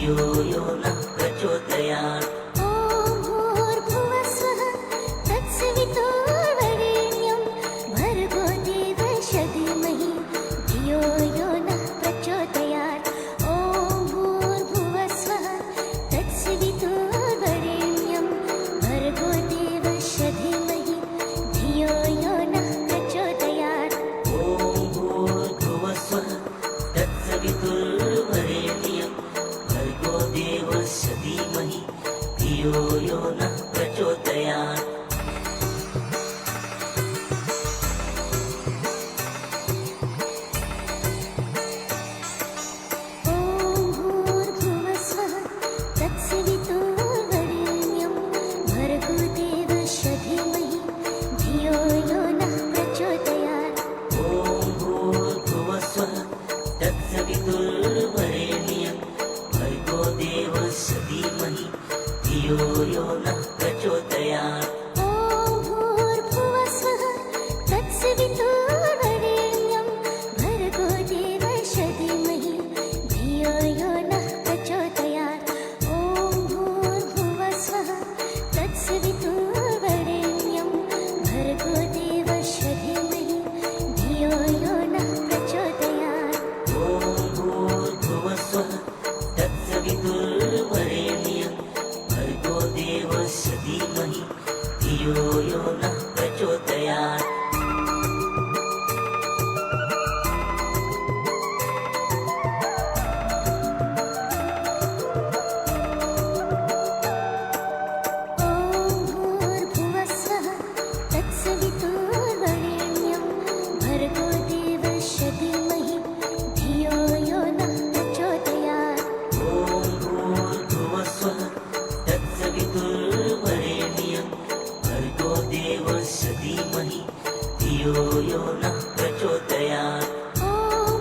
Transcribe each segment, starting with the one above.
धियो यो नः प्रचोदयात्। ॐ भूर्भुवस्वः तत्सवितुर्वरेण्यं भर्गो देवस्य धीमहि धियो यो नः प्रचोदयात्। ॐ भूर्भुवस्वः तत्सवितुर्वरेण्यं भर्गो देवस्य धीमहि धियो यो नः प्रचोदयात्। ॐ भूर्भुवस्वः तत्सवितुर्वरेण्यं भर्गो देवस्य धीमहि धियो यो नः प्रचोदयात्। ॐ भूर्भुवस्वः तत्सवितुर्वरेण्यं भर्गो देवस्य धीमहि धियो यो नः प्रचोदयात्। ॐ भूर्भुवस्वः तत्सवितुर्वरेण्यं भर्गो देवस्य धीमहि धियो यो नः प्रचोदयात्। ॐ भूर्भुवस्वः तत्सवितुर्वरेण्यं भर्गो देवस्य धीमहि धियो यो नः प्रचोदयात्। ॐ भूर्भुवस्वः तत्सवितुर्वरेण्यं भर्गो देवस्य धीमहि धियो यो नः प्रचोदयात्। ॐ भूर्भुवस्वः तत्सवितुर्वरेण्यं भर्गो देवस्य धीमहि धियो यो नः प्रचोदयात्। ॐ भूर्भुवस्वः तत्सवितुर्वरेण्यं भर्गो देवस्य धीमहि धियो यो नः प्रचोदयात्। ॐ भूर्भुवस्वः तत्सवितुर्वरेण्यं भर्गो देवस्य धीमहि धियो यो नः प्रचोदयात्। ॐ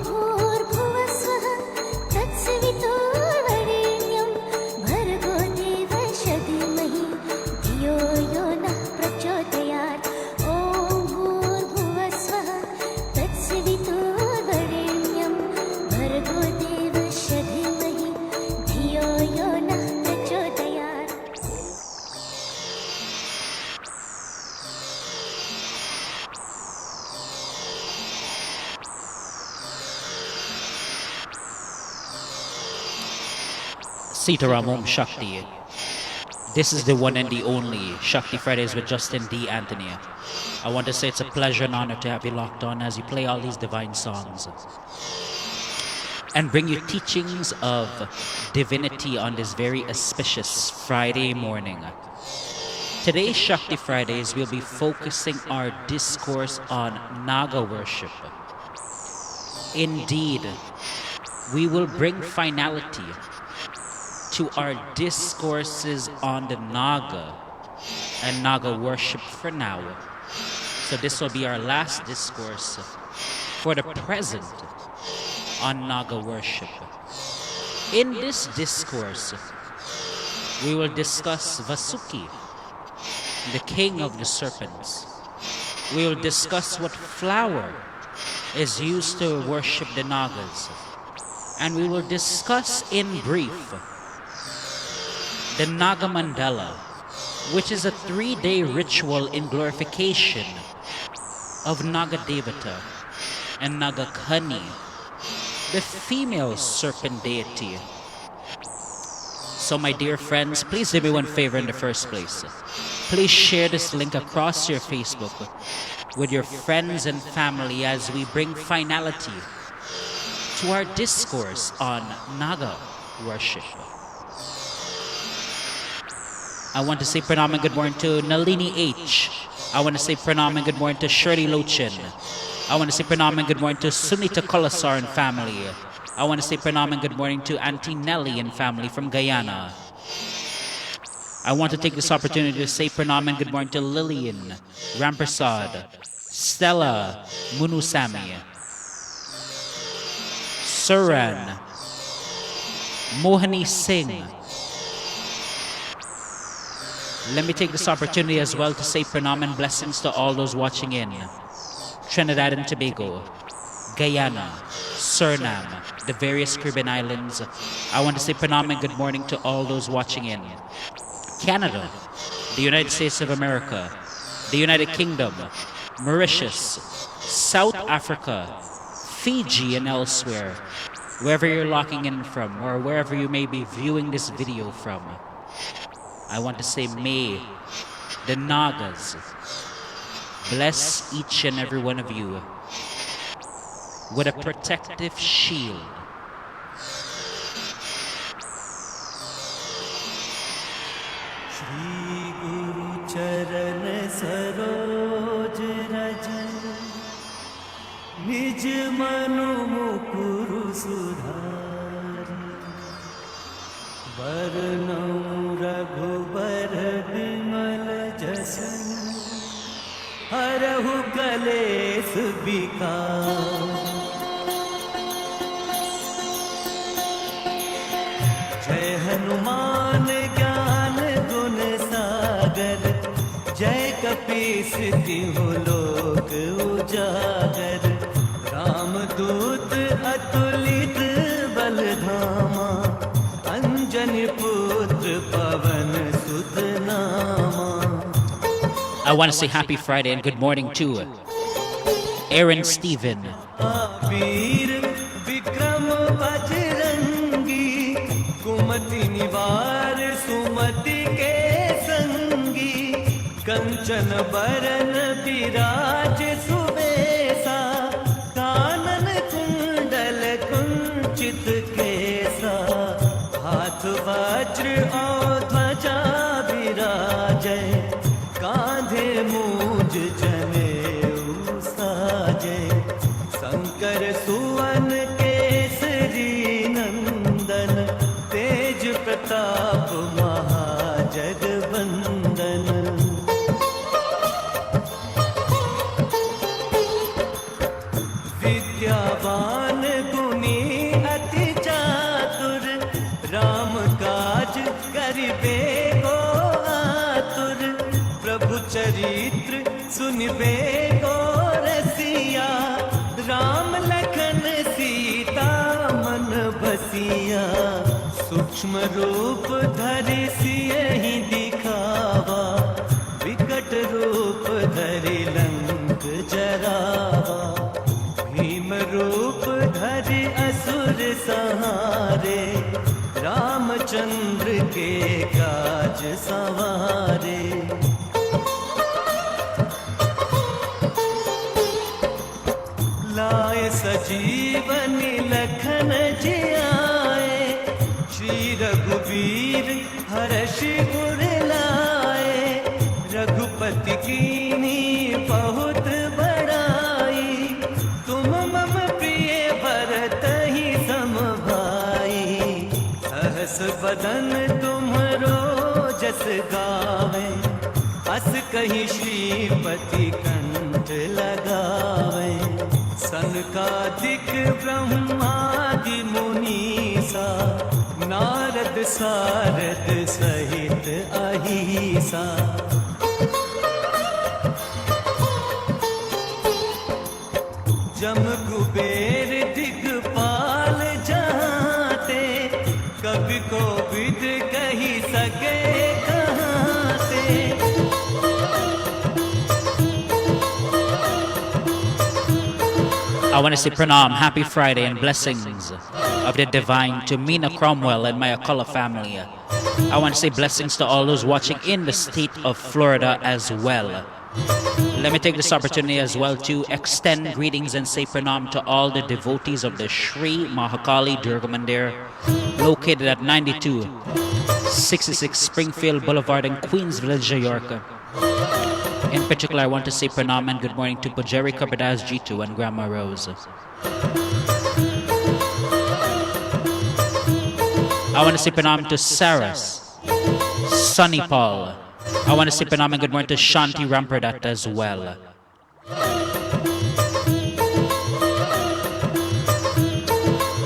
भूर्भुवस्वः तत्सवितुर्वरेण्यं भर्गो देवस्य धीमहि धियो यो नः प्रचोदयात्। ॐ भूर्भुवस्वः तत्सवितुर्वरेण्यं भर्गो देवस्य धीमहि धियो यो नः प्रचोदयात्। Sitaram Om Shakti. This is the one and the only Shakti Fridays with Justin D. Anthony. I want to say it's a pleasure and honor to have you locked on as you play all these divine songs and bring you teachings of divinity on this very auspicious Friday morning. Today's Shakti Fridays, we'll be focusing our discourse on Naga worship. Indeed, we will bring finality to our discourses on the Naga and Naga worship for now. So this will be our last discourse for the present on Naga worship. In this discourse, we will discuss Vasuki, the king of the serpents. We will discuss what flower is used to worship the Nagas. And we will discuss in brief the Naga Mandala, which is a 3-day ritual in glorification of Naga Devata and Naga Kani, the female serpent deity. So my dear friends, please do me one favor in the first place. Please share this link across your Facebook with your friends and family as we bring finality to our discourse on Naga worship. I want to say pranam and good morning to Nalini H. I want to say pranam and good morning to Shirley Lochin. I want to say pranam and good morning to Sunita Kolasar and family. I want to say pranam and good morning to Auntie Nelly and family from Guyana. I want to take this opportunity to say pranam and good morning to Lillian Ramprasad, Stella Munusami, Suran, Mohani Singh. Let me take this opportunity as well to say pranam and blessings to all those watching in Trinidad and Tobago, Guyana, Suriname, the various Caribbean islands. I want to say pranam and good morning to all those watching in Canada, the United States of America, the United Kingdom, Mauritius, South Africa, Fiji, and elsewhere. Wherever you're locking in from or wherever you may be viewing this video from, I want to say may the Nagas bless each and every one of you with a protective shield. Shri Guru Charan Saroj Raj Nij Manu Mukuru Sudhari Varnau Raghubar Bimal Jasan Harahu Kales Bikar जय हनुमान ज्ञान गुण सागर जय कपीस तिहु लोक उजागर रामदूत अतुलित बल धामा अंजनी पुत्र पवन सुत नामा. I want to say happy Friday and good morning to Aaron Stephen. वीर विक्रम बजरंगी कुमति निवार सुमति के संगी कंचन बरन विराज सुबेसा कानन कुंडल कुंचित केसा हाथ वज्र और ध्वजा विराजै कांधे मूज जनेऊ साजै शंकर सुवन केसरी नंदन तेज प्रताप महाजगवंदन. विद्यावान गुणी अति चातुर राम काज करिबे को आतुर प्रभु चरित्र सुनिबे को रसिया राम लखन सीता मन बसिया सूक्ष्म रूप धरि सियहि दिखावा विकट रूप धरि लंक जरावा भीम रूप धरि असुर संहारे रामचंद्र के काज सवारे. लाए सजीवनी लखन जियाए श्री रघुवीर हर्षि उर लाए रघुपति कीनी बहुत बड़ाई तुम मम प्रिय भरत ही सम भाई सहस बदन तुम्हरो जस गावे अस कहि श्रीपति कंठ लगावे सनकादिक ब्रह्मादि मुनीसा नारद सारद सहित अहिसा. जम कुबेर दिगपाल जहाते कवि को विद कही सके कहाँ से. I want to say pranam, happy Friday, and blessings of the divine to Mina Cromwell and my Akala family. I want to say blessings to all those watching in the state of Florida as well. Let me take this opportunity as well to extend greetings and say pranam to all the devotees of the Sri Mahakali Durga Mandir, located at 9266 Springfield Boulevard in Queens Village, New York. In particular, I want to say pranam and good morning to Pujari Kabadas Jitu and Grandma Rose. I want to say pranam to Saras, Sunny Paul. I want to say pranam and good morning to Shanti Rampradat as well.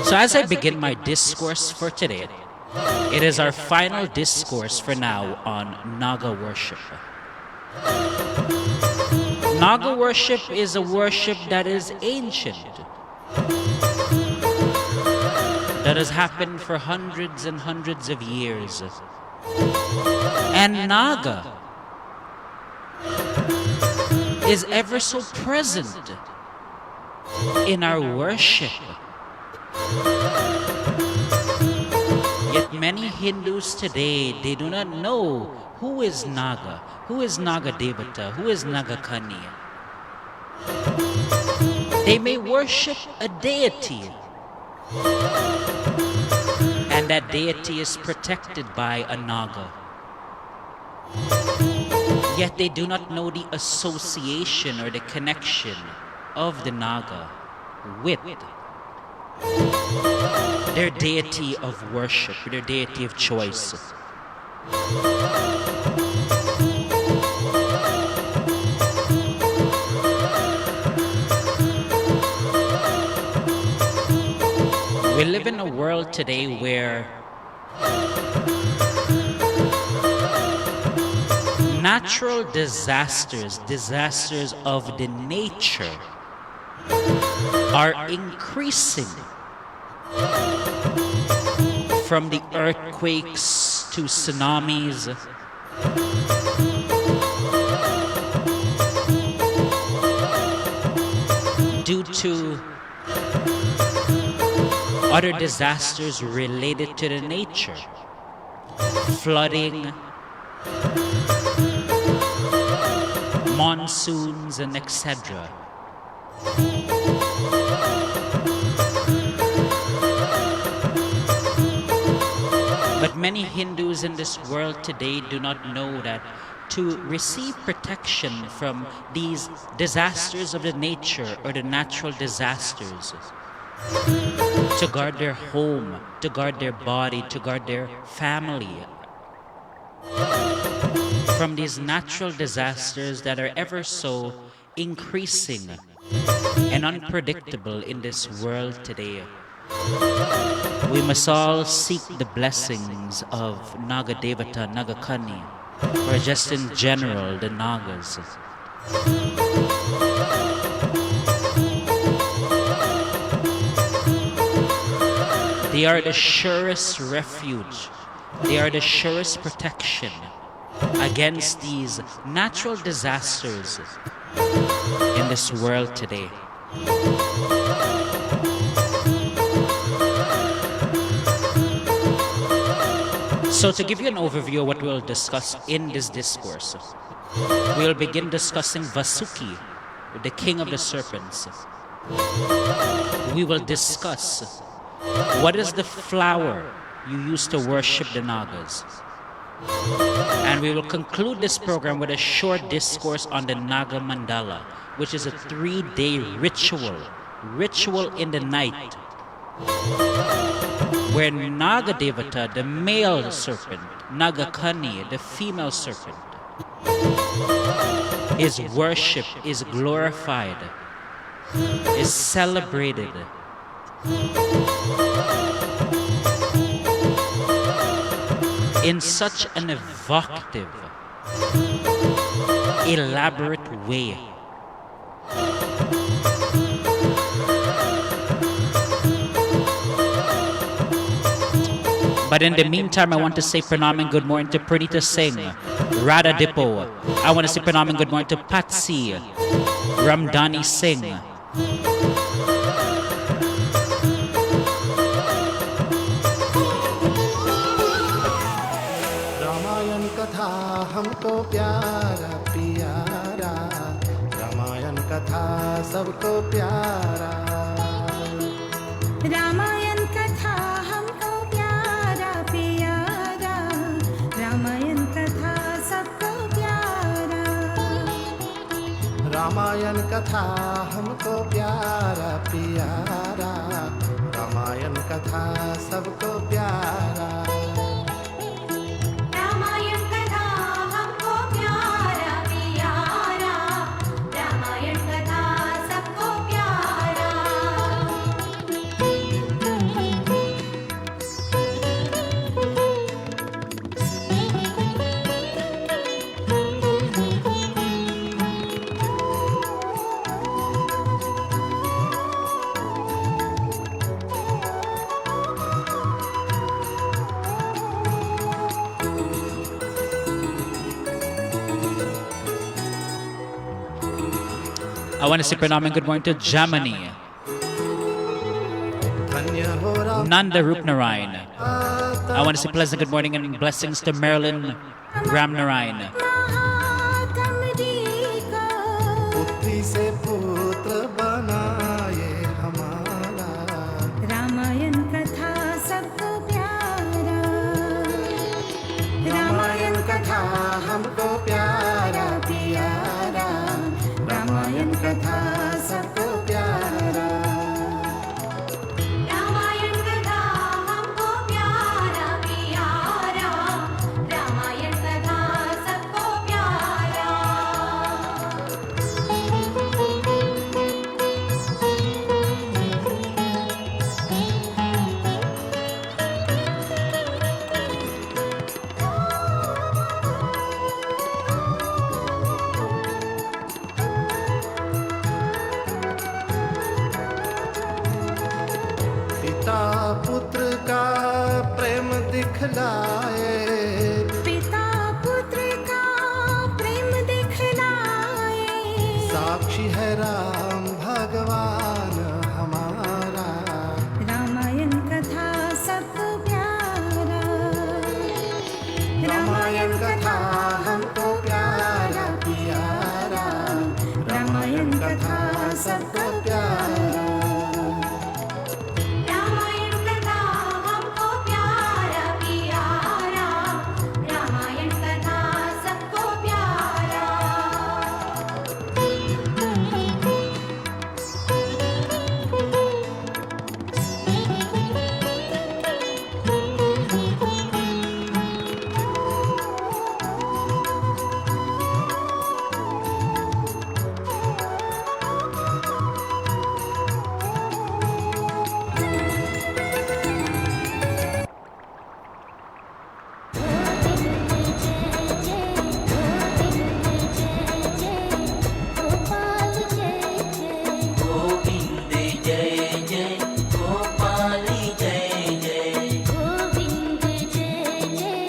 So as I begin my discourse for today, it is our final discourse for now on Naga worship. Naga worship is a worship that is ancient. that has happened for hundreds and hundreds of years. And Naga is ever so present in our worship. Yet many Hindus today, they do not know who is Naga, who is Naga Devata, who is Naga Kani. They may worship a deity, and that deity is protected by a Naga. Yet they do not know the association or the connection of the Naga with their deity of worship, their deity of choice. We live in a world today where natural disasters, disasters of the nature, are increasing. From the earthquakes to tsunamis, due to other disasters related to the nature, flooding, monsoons, and etc. But many Hindus in this world today do not know that to receive protection from these disasters of the nature or the natural disasters, to guard their home, to guard their body, to guard their family from these natural disasters that are ever so increasing and unpredictable in this world today, we must all seek the blessings of Naga Devata, Naga Kani, or just in general the Nagas. They are the surest refuge, they are the surest protection against these natural disasters in this world today. So to give you an overview of what we'll discuss in this discourse, we'll begin discussing Vasuki, the king of the serpents. We will discuss what is the flower you use to worship the Nagas. And we will conclude this program with a short discourse on the Naga Mandala, which is a 3-day ritual in the night, where Naga Devata, the male serpent, Naga Kani, the female serpent, is worshipped, is glorified, is celebrated. In such an evocative, elaborate way. But in the meantime, I want to say pranam and good morning to Pranita Singh, Radha Dipo. I want to say pranam and good morning to Patsy, Ramdani Singh. Ramayan कथा हमको प्यारा प्यारा, रामायण कथा सबको प्यारा। रामायण कथा हमको प्यारा प्यारा, रामायण कथा सबको प्यारा। रामायण कथा हमको प्यारा प्यारा, रामायण कथा सबको प्यारा। रामायण कथा हमको प्यारा प्यारा, रामायण कथा सबको प्यारा। I want to say pranam and good morning to Germany. धन्य हो Ram Nanda Rupnarayan. I want to say pleasant good morning and blessings to Marilyn Ramnarayan. महात्म जी को पुत्री से पुत्र बनाए हमारा रामायण कथा सबको प्यारा रामायण कथा हमको प्यारा प्यारा रामायण कथा सबको प्यारा रामायण कथा हमको प्यारा प्यारा रामायण कथा सबको प्यारा पिता पुत्र का प्रेम दिखलाए पिता पुत्र का प्रेम दिखलाए साक्षी है राम भगवान हमारा रामायण कथा सबको प्यारा रामायण कथा हमको प्यारा प्यारा रामायण कथा सबको प्यारा रामायण कथा हमको प्यारा प्यारा रामायण कथा सबको प्यारा गोविंद जय जय गोपाल जय जय गोविंद जय जय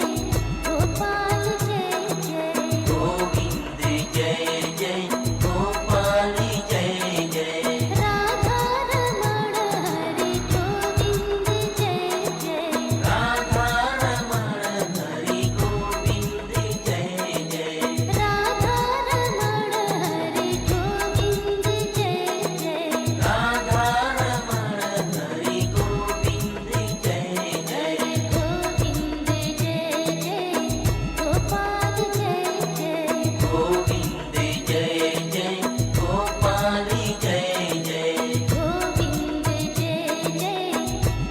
गोपाल जय जय गोविंद जय जय गोपाल जय जय राधा रमण हरि गोविंद जय जय राधा रमण हरि गोविंद जय जय राधा रमण हरि गोविंद जय जय राधा रमण हरि गोविंद जय जय गोविंद जय जय गोपाल जय जय गोविंद जय जय गोपाल जय जय गोविंद जय जय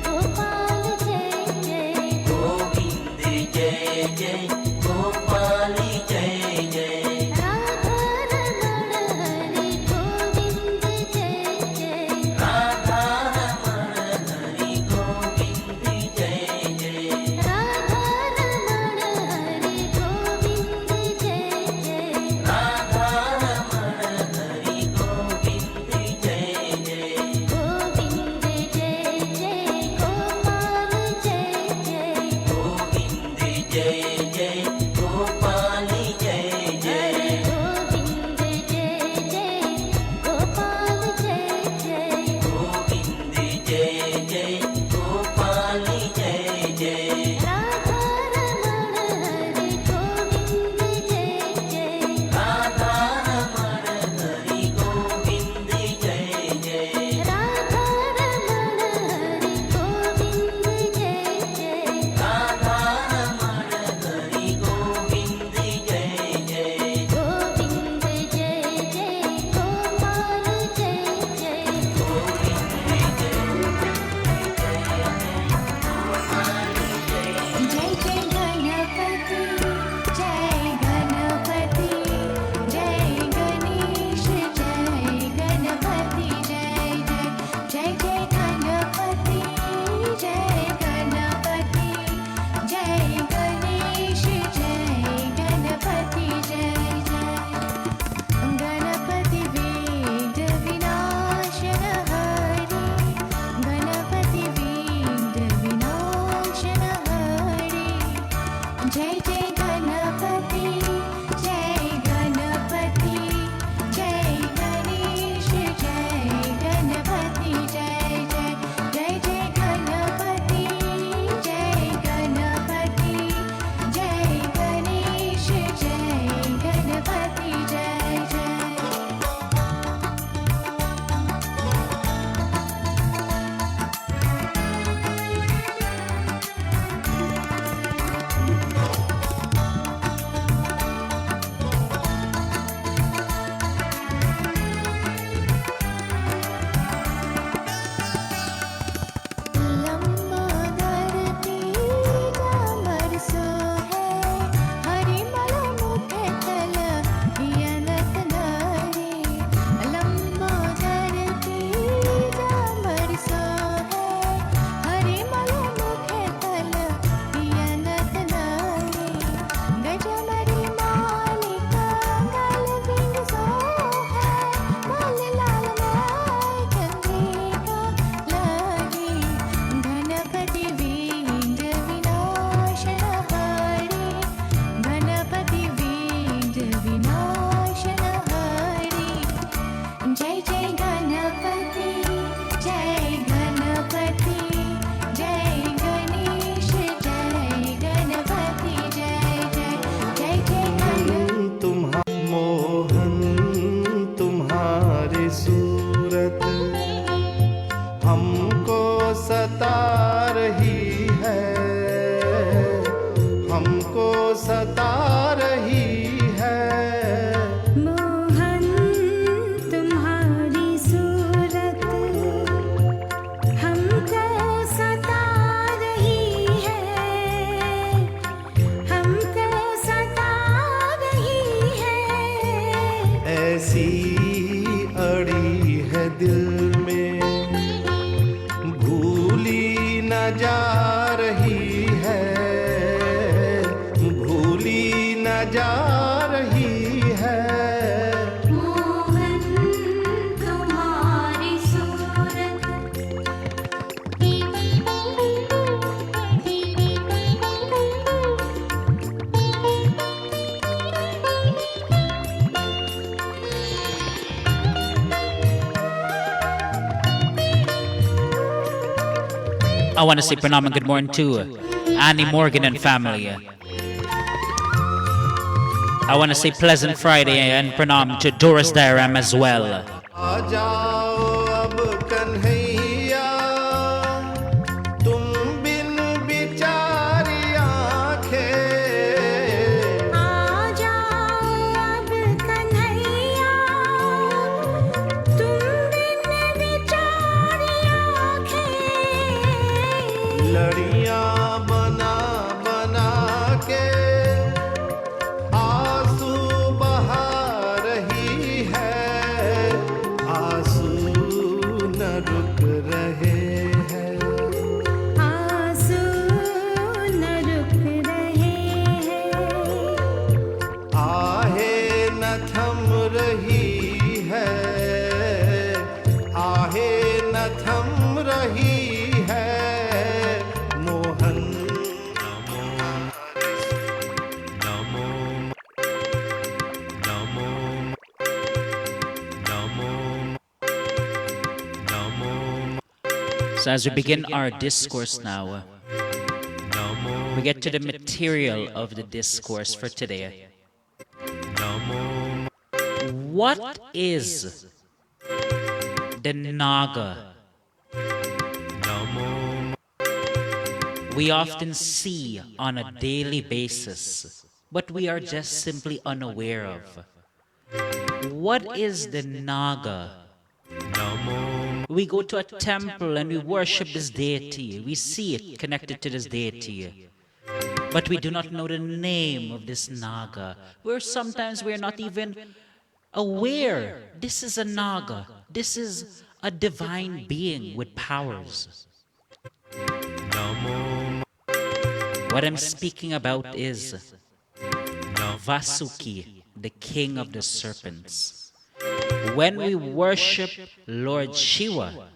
गोपाल जय जय गोविंद जय जय गोपाल जय जय राधा रमण हरि गोविंद जय जय राधा रमण हरि गोविंद जय जय राधा रमण हरि गोविंद जय जय राधा रमण हरि गोविंद जय जय गोविंद जय जय गोपाल जय जय गोविंद जय जय गोपाल जय जय गोविंद जय जय गोपाल जय जय गोविंद जय जय गोपाल जय जय राधा रमण हरि गोविंद जय जय राधा रमण हरि गोविंद जय जय राधा रमण हरि गोविंद जय जय राधा रमण जा रही है। मोहन तुम्हारी सूरत I want to say pranam and good morning to Annie Morgan and family. I want to say pleasant Friday and pranam to Doris Diaram as well. आ जाओ अब कन्हैया, तुम बिन बिचारी आंखें। आ जाओ अब कन्हैया, तुम बिन बेचारी आँखें। लड़ियां बना बना के आंसू बहा रही है। आंसू न रुक रहे हैं। आंसू न रुक रहे हैं। आहे न थम रही है। आहे न थम रही है। Mohan So as we begin our discourse now, we get to the material of the discourse for today. What is the Naga? We often see on a daily basis, but we are just simply unaware of. What is the Naga? We go to a temple and we worship this deity. We see it connected to this deity. But we do not know the name of this Naga. Sometimes we're not even aware this is a Naga. This is a divine being with powers. What I'm speaking about is Vasuki, the king of the serpents. When we worship Lord Shiva,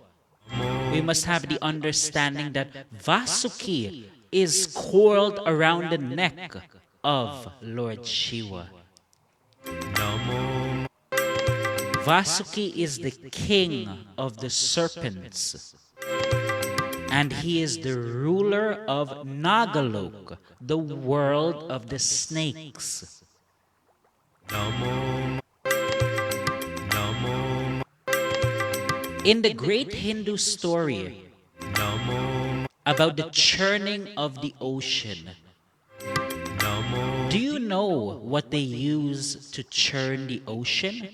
we must have the understanding that Vasuki is coiled around the neck of Lord Shiva. Vasuki is the king of the serpents, and he is the ruler of Nagalok, the world of the snakes. In the great Hindu story about the churning of the ocean, do you know what they use to churn the ocean?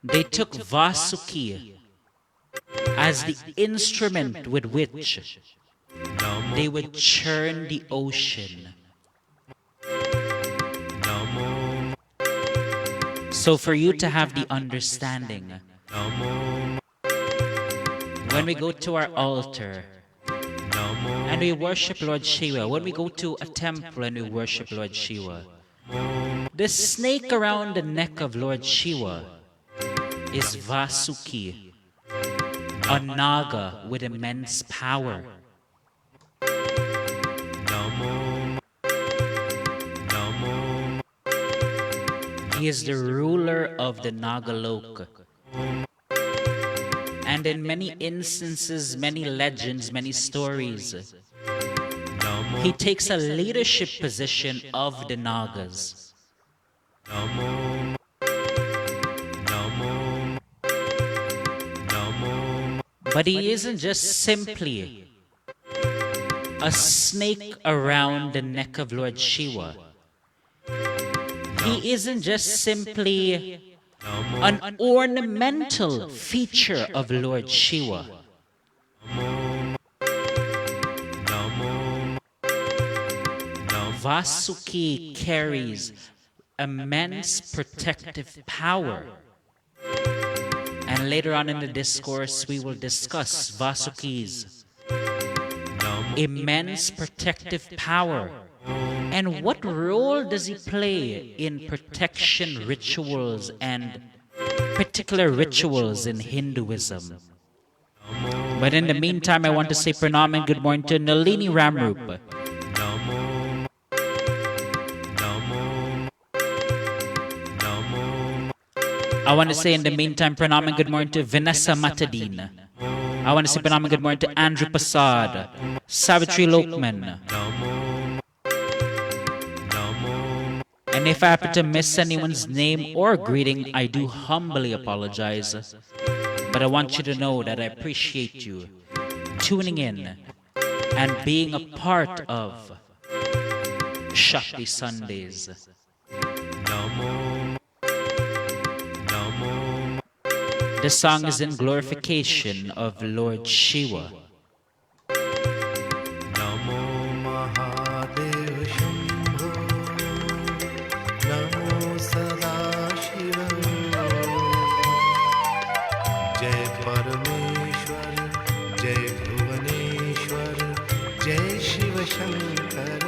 They took Vasuki as the instrument with which they would churn the ocean. So for you to have the understanding, when we go to our altar and we worship Lord Shiva, when we go to a temple and we worship Lord Shiva, the snake around the neck of Lord Shiva is Vasuki, a Naga with immense power. He is the ruler of the Nagalok. And in many instances, many legends, many stories, he takes a leadership position of the Nagas. But he isn't just simply a snake around the neck of Lord Shiva. He isn't just simply an ornamental feature of Lord Shiva. Vasuki carries immense protective power. And later on in the discourse, we will discuss Vasuki's immense protective power. And what role does he play in protection rituals and particular rituals in Hinduism? But in the meantime, I want to say pranam and good morning to Nalini Ramrup. I want to say in the meantime pranam and good morning to Vanessa Matadine. I want to say pranam and good morning to Andrew Pasad, Savitri Lokman. And if I happen to miss anyone's name or greeting, I do humbly apologize. But I want you to know that I appreciate you tuning in and being a part of Shakti Sundays. This song is in glorification of Lord Shiva. Namo Mahadev Shambho, Namo Sadashiva, Jai Parameshwar, Jai Bhuvaneshwar, Jai Shiva Shankar.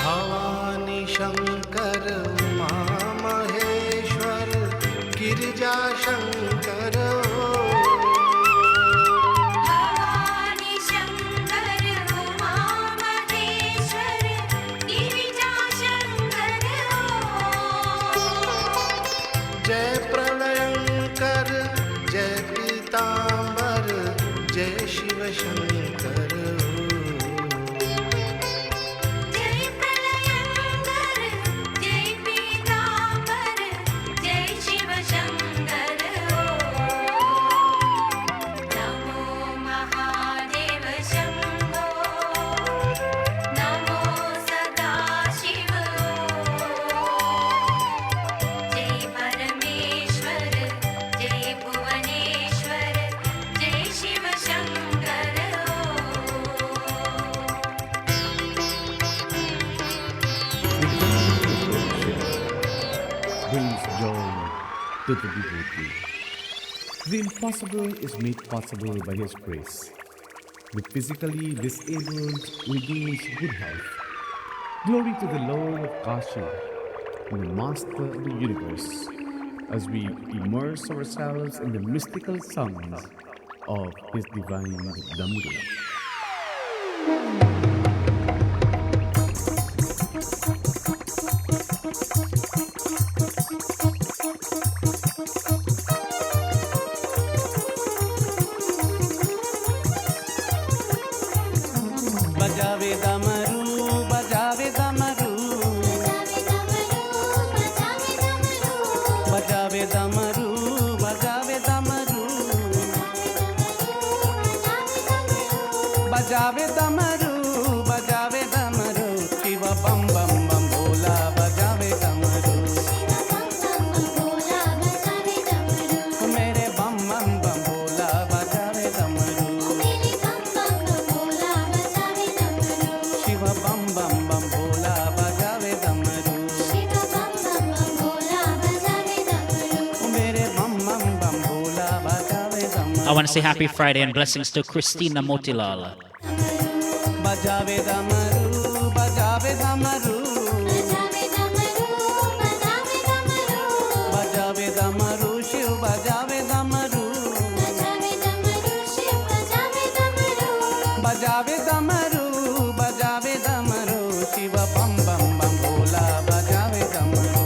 Bhavani Shankar Uma Maheshwar Girija Shankar Bhavani Shankar Uma Maheshwar Girija Shankar जय प्रलयंकर जय पीतांबर जय Shiv Shankar brings joy to the devotee. The impossible is made possible by His grace. The physically disabled regains good health. Glory to the Lord of Kashi, the Master of the universe, as we immerse ourselves in the mystical sounds of His divine Damodara. बजावे दमरू बजावे दमरू बजावे दमरू बजावे दमरू बजावे दमरू बजावे दमरू शिव बम बम बम भोला बजावे दमरू मेरे बम बम बम भोला बजावे दमरू शिव बम बम बम भोला बजावे दमरू मेरे बम बम बम भोला बजावे दमरू I want to say happy Friday and blessings to Christina Motilal. बजावे दमरू बजावे दमरू बजावे दमरू शिव बजावे दमरू बजावे दमरू बजावे दमरू शिव बम बम बम भोला बजावे दमरू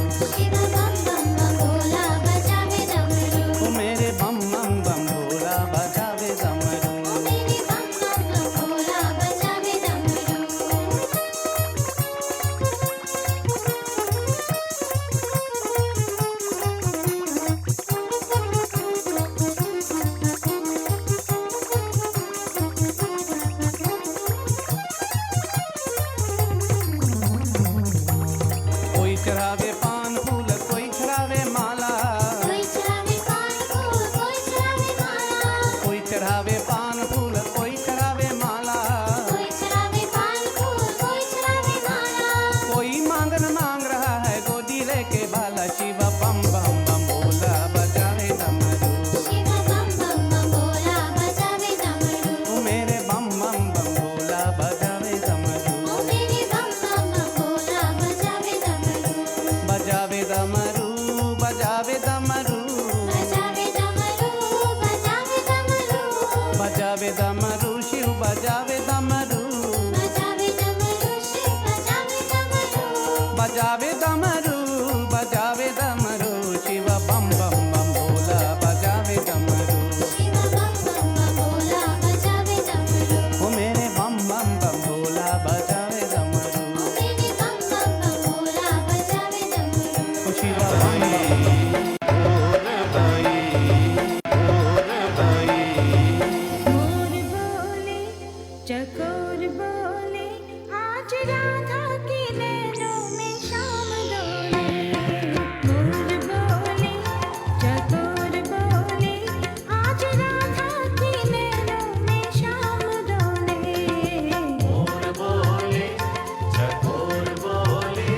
मेरे बम बम बम भोला बजावे दमरू चकोर बोले आज राधा के नैनों में शाम डोले मोर बोले चकोर बोले आज राधा के नैनों में शाम डोले मोर बोले चकोर बोले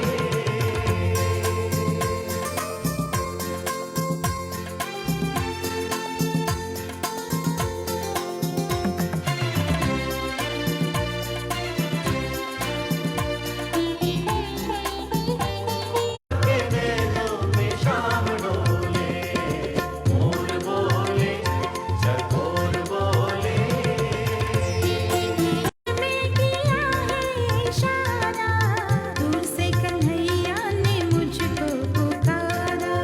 के नैनों में शाम डोले मोर बोले चकोर बोले मैं किया है इशारा दूर से कन्हैया ने मुझको पुकारा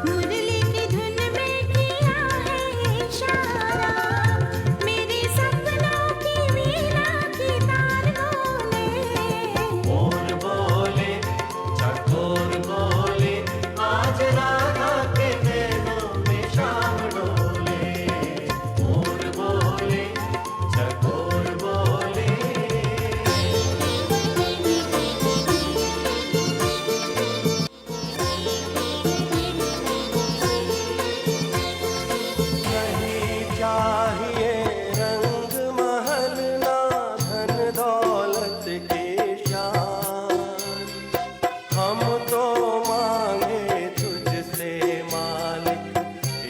मुरली की धुन में किया है इशारा मेरे सपनों की वीणा की तार बोले मोर बोले चकोर बोले आज राधा के नैनों में शाम डोले मोर बोले चकोर बोले नहीं चाहिए रंग महल ना धन दौलत की शान हम तो मांगे तुझसे मालिक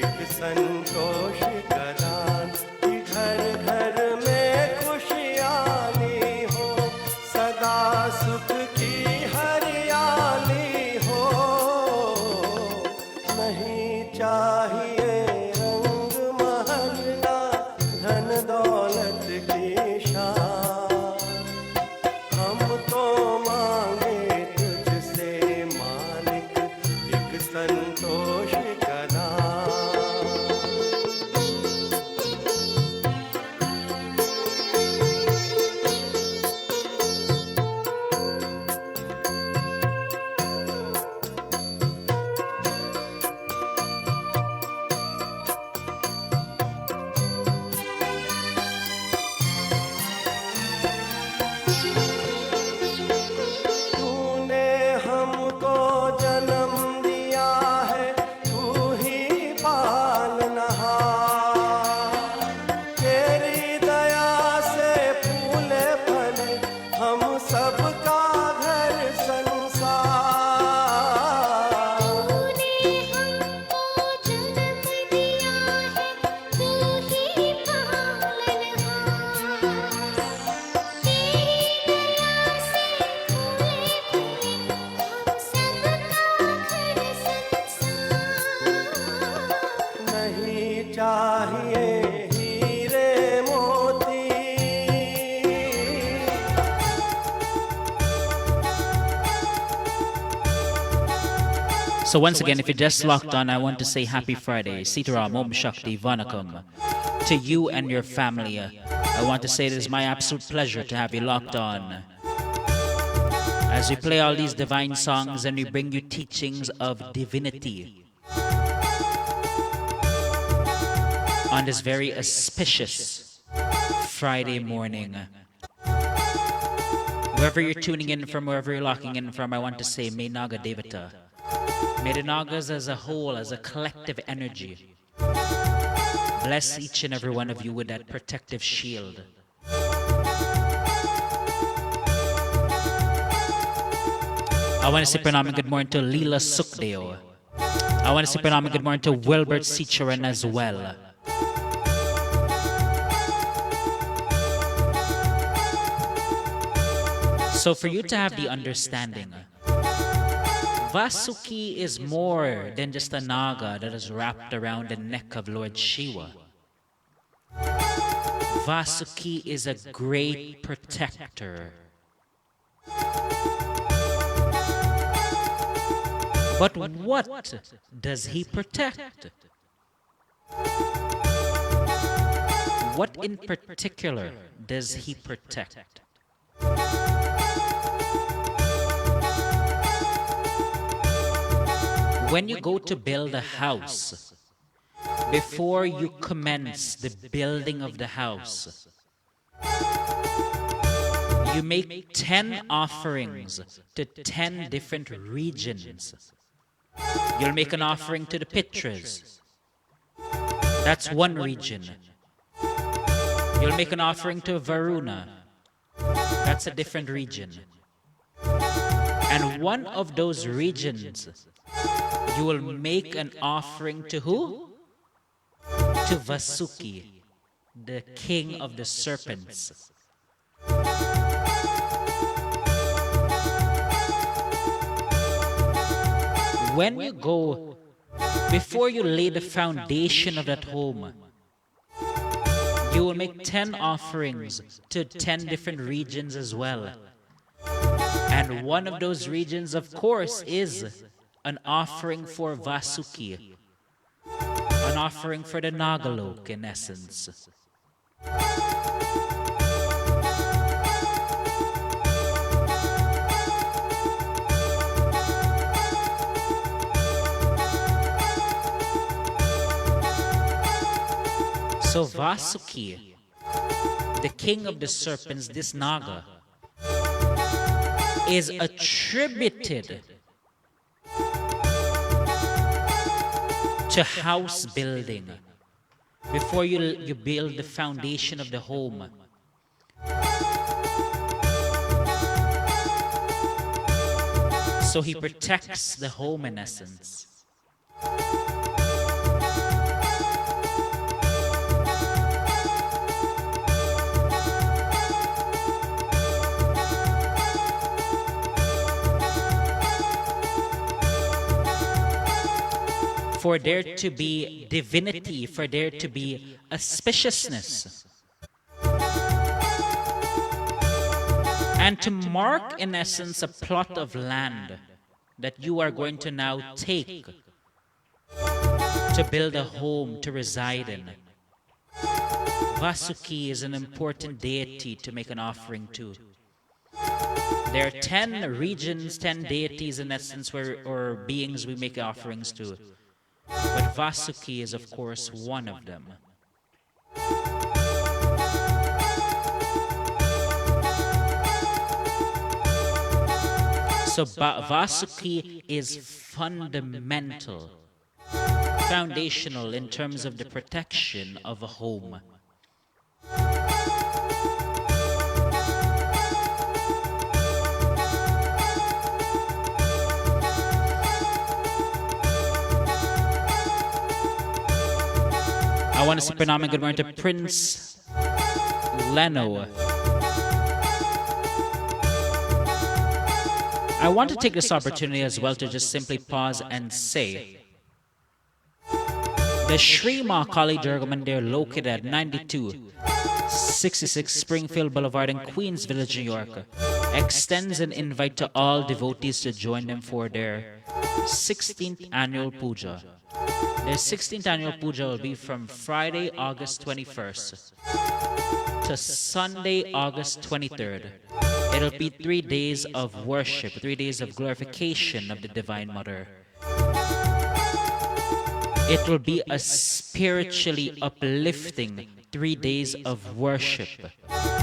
एक संतोष का दान कि घर घर में खुशहाली हो सदा सुख की हरियाली हो नहीं चाहिए रंग महल ना धन दौलत की शान हम तो मांगे तुझसे मालिक एक संतोष का दान तूने हमको जन्म दिया है तू ही पालनहार तेरी दया से फूले फले हम सबका घर संसार तूने हमको जन्म दिया है तू ही पालनहार तेरी दया से फूले फूले हम सबका घर संसार नहीं चाहिए हीरे मोती So once again, if you just locked on, I want to say Happy Friday. Sitaram Om Shakti Vanakam. To you and your family, I want to say it is my absolute pleasure to have you locked on. As we play all these divine songs and we bring you teachings of divinity on this very auspicious Friday morning. Wherever you're tuning in from, wherever you're locking in from, I want to say, May Naga Devata. May the Nagas as a whole, as a collective energy, bless each and every one of you with that protective shield. I want to say pranam and good morning to Leela Sukdeo. I want to say pranam and good morning to Wilbert Sicharan as well. So for you to have the understanding, Vasuki is more than just a naga that is wrapped around the neck of Lord Shiva. Vasuki is a great protector. But what does he protect? What in particular does he protect? When you go to build a house, before you commence the building of the house, you make 10 offerings to 10 different regions. You'll make an offering to the Pitras. That's one region. You'll make an offering to Varuna. That's a different region. And one of those regions, you will make an offering to who? To Vasuki, the king of the serpents. When you go, before you lay the foundation of that home, you will make 10 offerings to 10 different regions as well. And one of those regions, of course, is an offering for Vasuki, an offering for the Nagalok, in essence. So Vasuki, the king of the serpents, this Naga, is attributed to house building. Before you build the foundation of the home, so he protects the home in essence. For there to be divinity, for there to be auspiciousness. And to mark, in essence, a plot of land that you are going to now take to build a home to reside in. Vasuki is an important deity to make an offering to. There are 10 regions, 10 deities in essence, or beings we make offerings to. But Vasuki is, of course, one of them. So Vasuki is fundamental, foundational in terms of the protection of a home. I want to say Pranam good morning to Prince Leno. I want to take this opportunity as well to just simply pause and say the Sri Mahakali Durga Mandir, located at 9266 Springfield Boulevard in Queens Village, New York, extends an invite to all devotees to join them for their 16th annual puja. Their 16th annual puja will be from Friday, August 21st to Sunday, August 23rd. It'll be 3 days of worship, 3 days of glorification of the Divine Mother. It will be a spiritually uplifting 3 days of worship.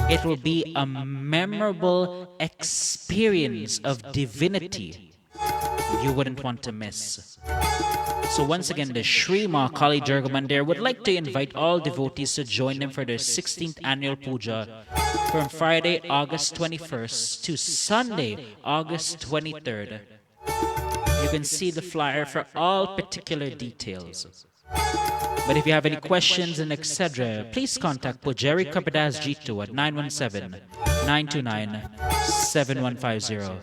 It will be a memorable experience of divinity you wouldn't want to miss. So once again, the Sri Mahakali Durga Mandir would like to invite all devotees to join them for their 16th annual puja from Friday, August 21st to Sunday, August 23rd. You can see the flyer for all particular details. But if you have any questions and etc., please contact Pujari Kapidas Jitu at 917-929-7150.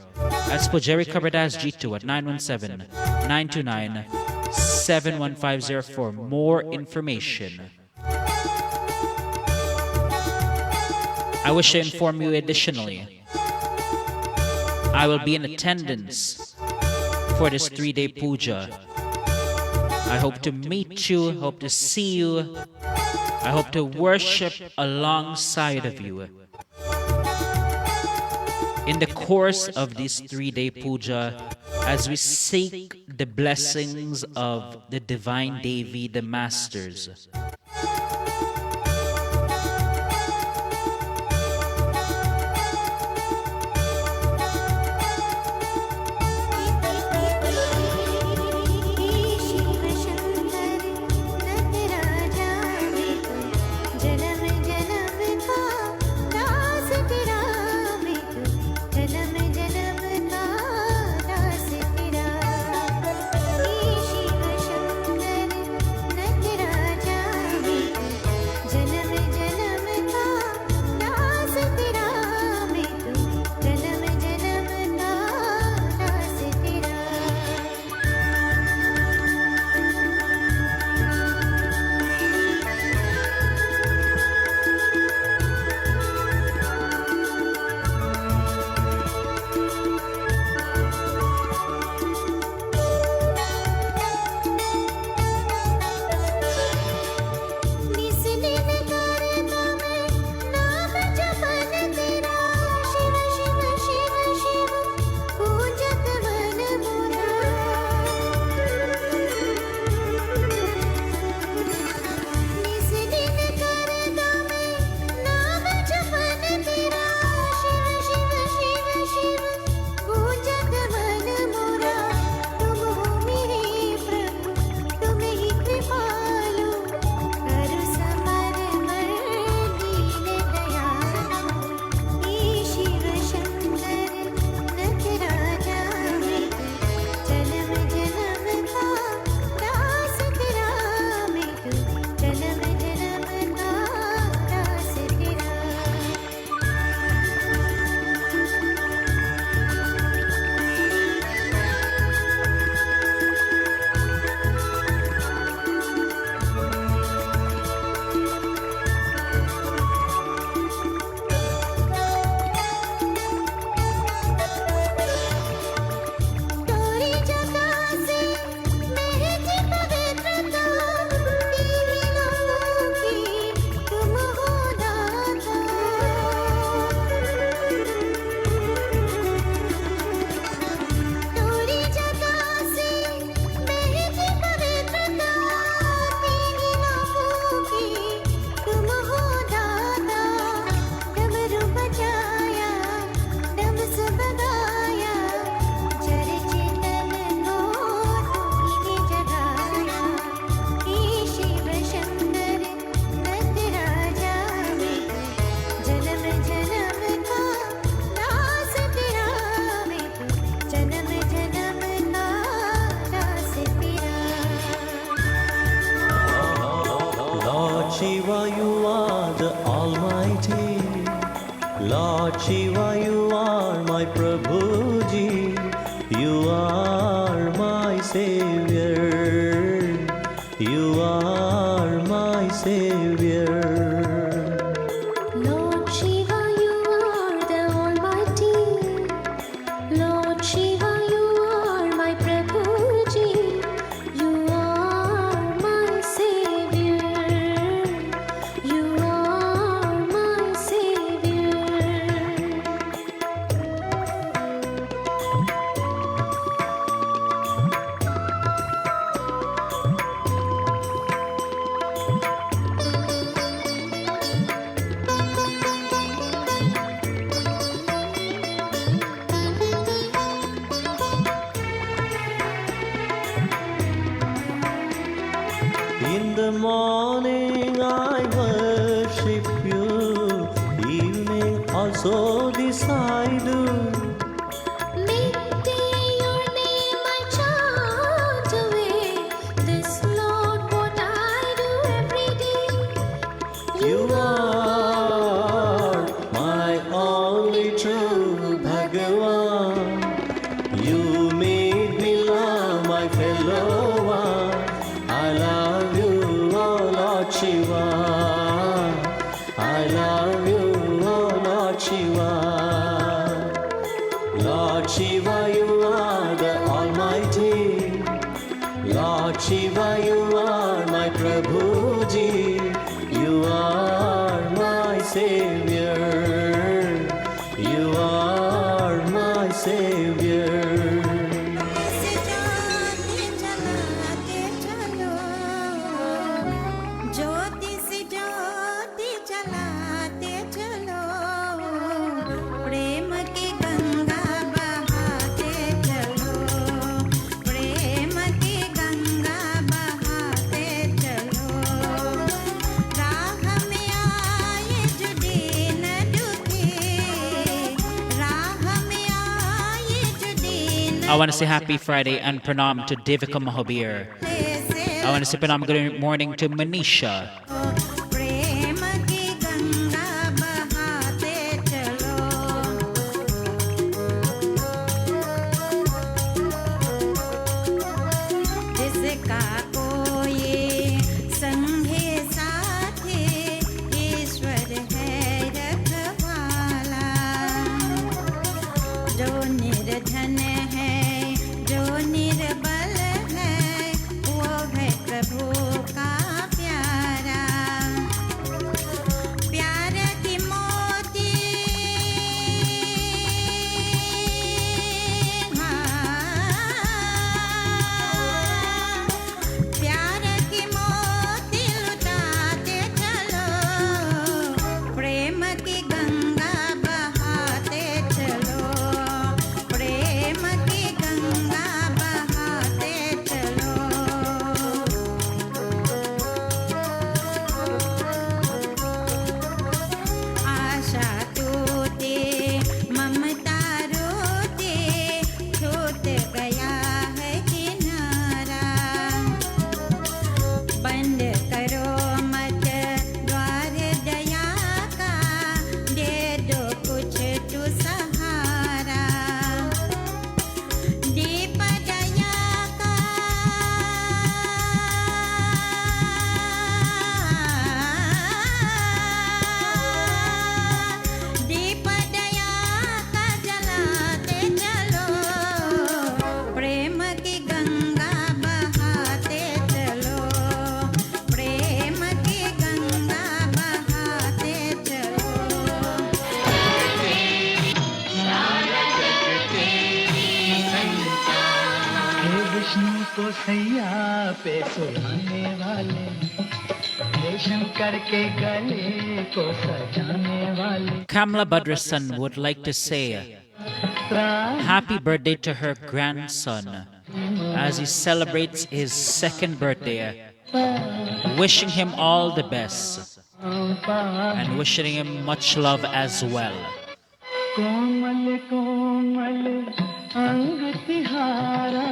That's Pujari Kapidas Jitu at 917-929-7150 for more information. I wish to inform you additionally, I will be in attendance for this 3-day puja. I hope to meet you, hope to see you. I hope to worship alongside of you. In the course of this 3-day puja, as we seek the blessings of the Divine Devi, the Masters. Lord Shiva, you are my Prabhuji, you are my Savior, you are my Savior. Lord Shiva, you are the Almighty. Lord Shiva, you are my Prabhuji. You are my Savior. You are my Savior. In the morning I worship you, evening also this I do. Midday your name I chant away. This Lord what I do every day. You are my only true Bhagavan. You made me love my fellow one. I love you, oh Lord Shiva. I love you, oh Lord Shiva. Lord Shiva, you are the Almighty. Lord Shiva, you are my Prabhuji. You are my Savior. You are my Savior. ज्योति से ज्योति जलाते चलो प्रेम की गंगा बहाते चलो प्रेम की गंगा बहाते चलो राह में आए जुड़े न डूबे राह में आए जुड़े न I want to say happy Friday and pranam to Devika Mahabir. I want to say pranam good morning to Manisha. प्रेम की गंगा बहाते चलो जिसका कोई संगे साथे ईश्वर है रखवाला जो निर्धन है जो निर्बल है वो है प्रभु का प्यारा प्यार की मोती प्यार की मोती लुटाते चलो प्रेम की गंगा बहाते चलो प्रेम की गंगा बहाते चलो आशा टूटे ममता रोते छूट गया है किनारा बंद करो मत द्वार दया का दे दो कुछ तू सहारा दीप दया का दीप दया का जलाते चलो प्रेम की गंगा बहाते चलो प्रेम की गंगा बहाते चलो हे विष्णु को सैया पे सुलाने वाले हे शंकर के गले को सजाने वाले Kamla Badrasan would like to say happy birthday to her grandson as he celebrates his second birthday. Wishing him all the best and wishing him much love as well. कोमल कोमल अंग तिहारा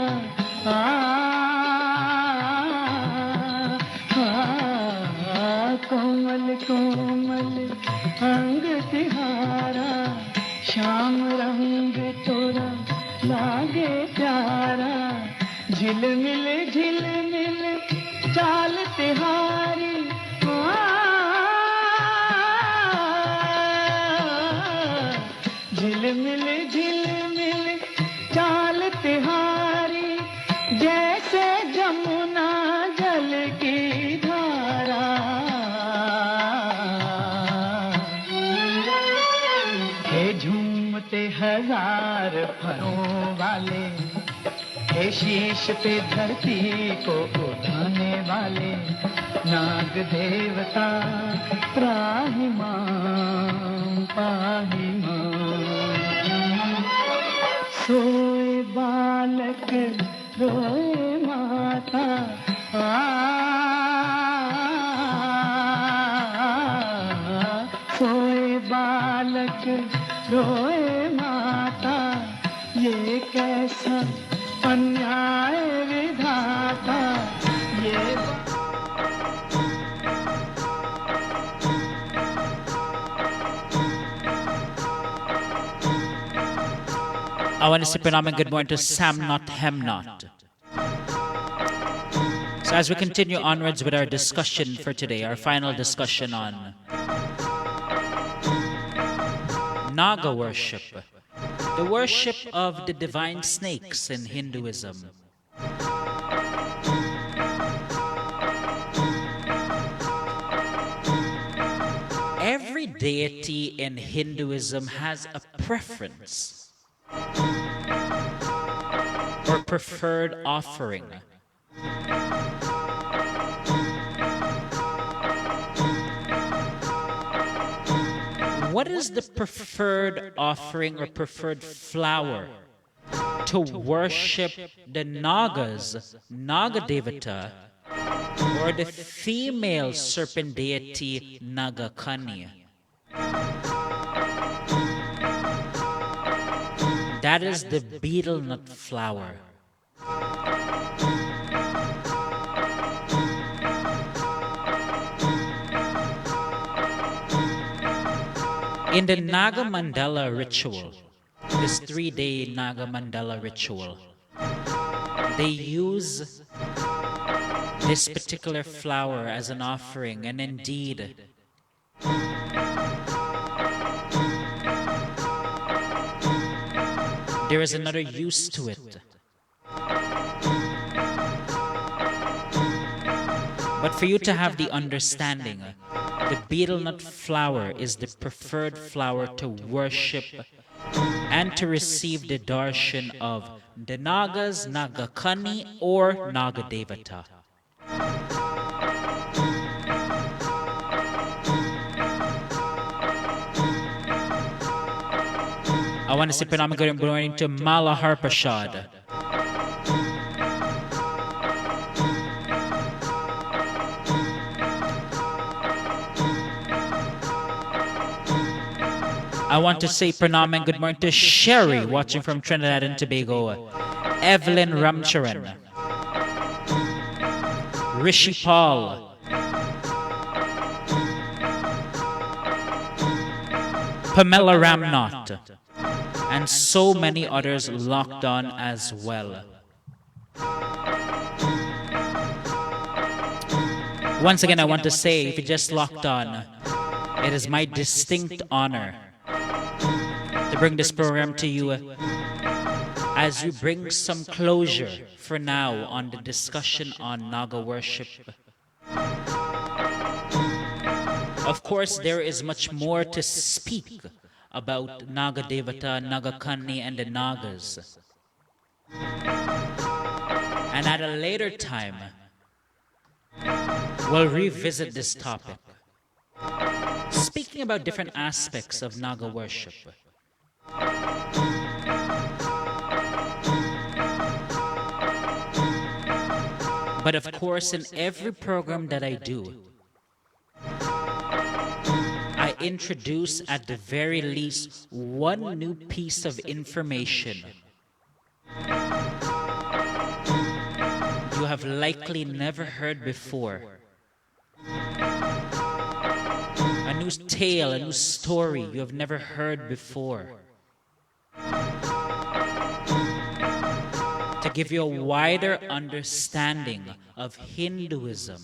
कोमल कोमल अंग तिहारा श्याम रंग तोरा लागे प्यारा झिलमिल झिलमिल चाल तिहारी झिलमिल झिलमिल चाल तिहारी जैसे जमुना जल की धारा हे झूमते हजार फरों वाले हे शीश पे धरती को उठाने वाले नाग देवता त्राहि मां पाहि मां सोए बालक रोए माता सोए बालक रोए माता ये कैसा अन्याय विधाता ये I want to say pranam and good morning to Sam Not Hem Not. So as we continue onwards with our discussion for today, our final discussion on Naga worship, the worship of the divine snakes in Hinduism. Every deity in Hinduism has a preference or preferred offering. What is the preferred offering or preferred flower to worship the Nagas, Naga Devata, or the female serpent deity Nagakanya? That is the betel nut flower. In the Naga Mandala ritual, this 3-day Naga Mandala ritual, they use this particular flower as an offering, and indeed, there is another use to it. But for you to have the understanding, the betel nut flower is the preferred flower to worship and to receive the darshan of the Nagas, Nagakani, or Naga Devata. I want to say pranam and good morning to Mala Harpashad. I want to say pranam and good morning to Sherry, watching from Trinidad and Tobago. Evelyn Ramcharan. Rishi Paul. Pamela Ramnot. And so many others locked on as well. Once again, I want to say, if you just locked on, it is my distinct honor to bring this program to you as you bring some closure for now on the discussion on Naga worship. Of course, there is much more to speak about Naga Devata, Nagakani, and the Nagas. And at a later time, we'll revisit this topic, speaking about different aspects of Naga worship. But of course, in every program that I do, I introduce at the very least one new piece of information you have likely never heard before. A new tale, a new story you have never heard before. to give you a wider understanding of Hinduism.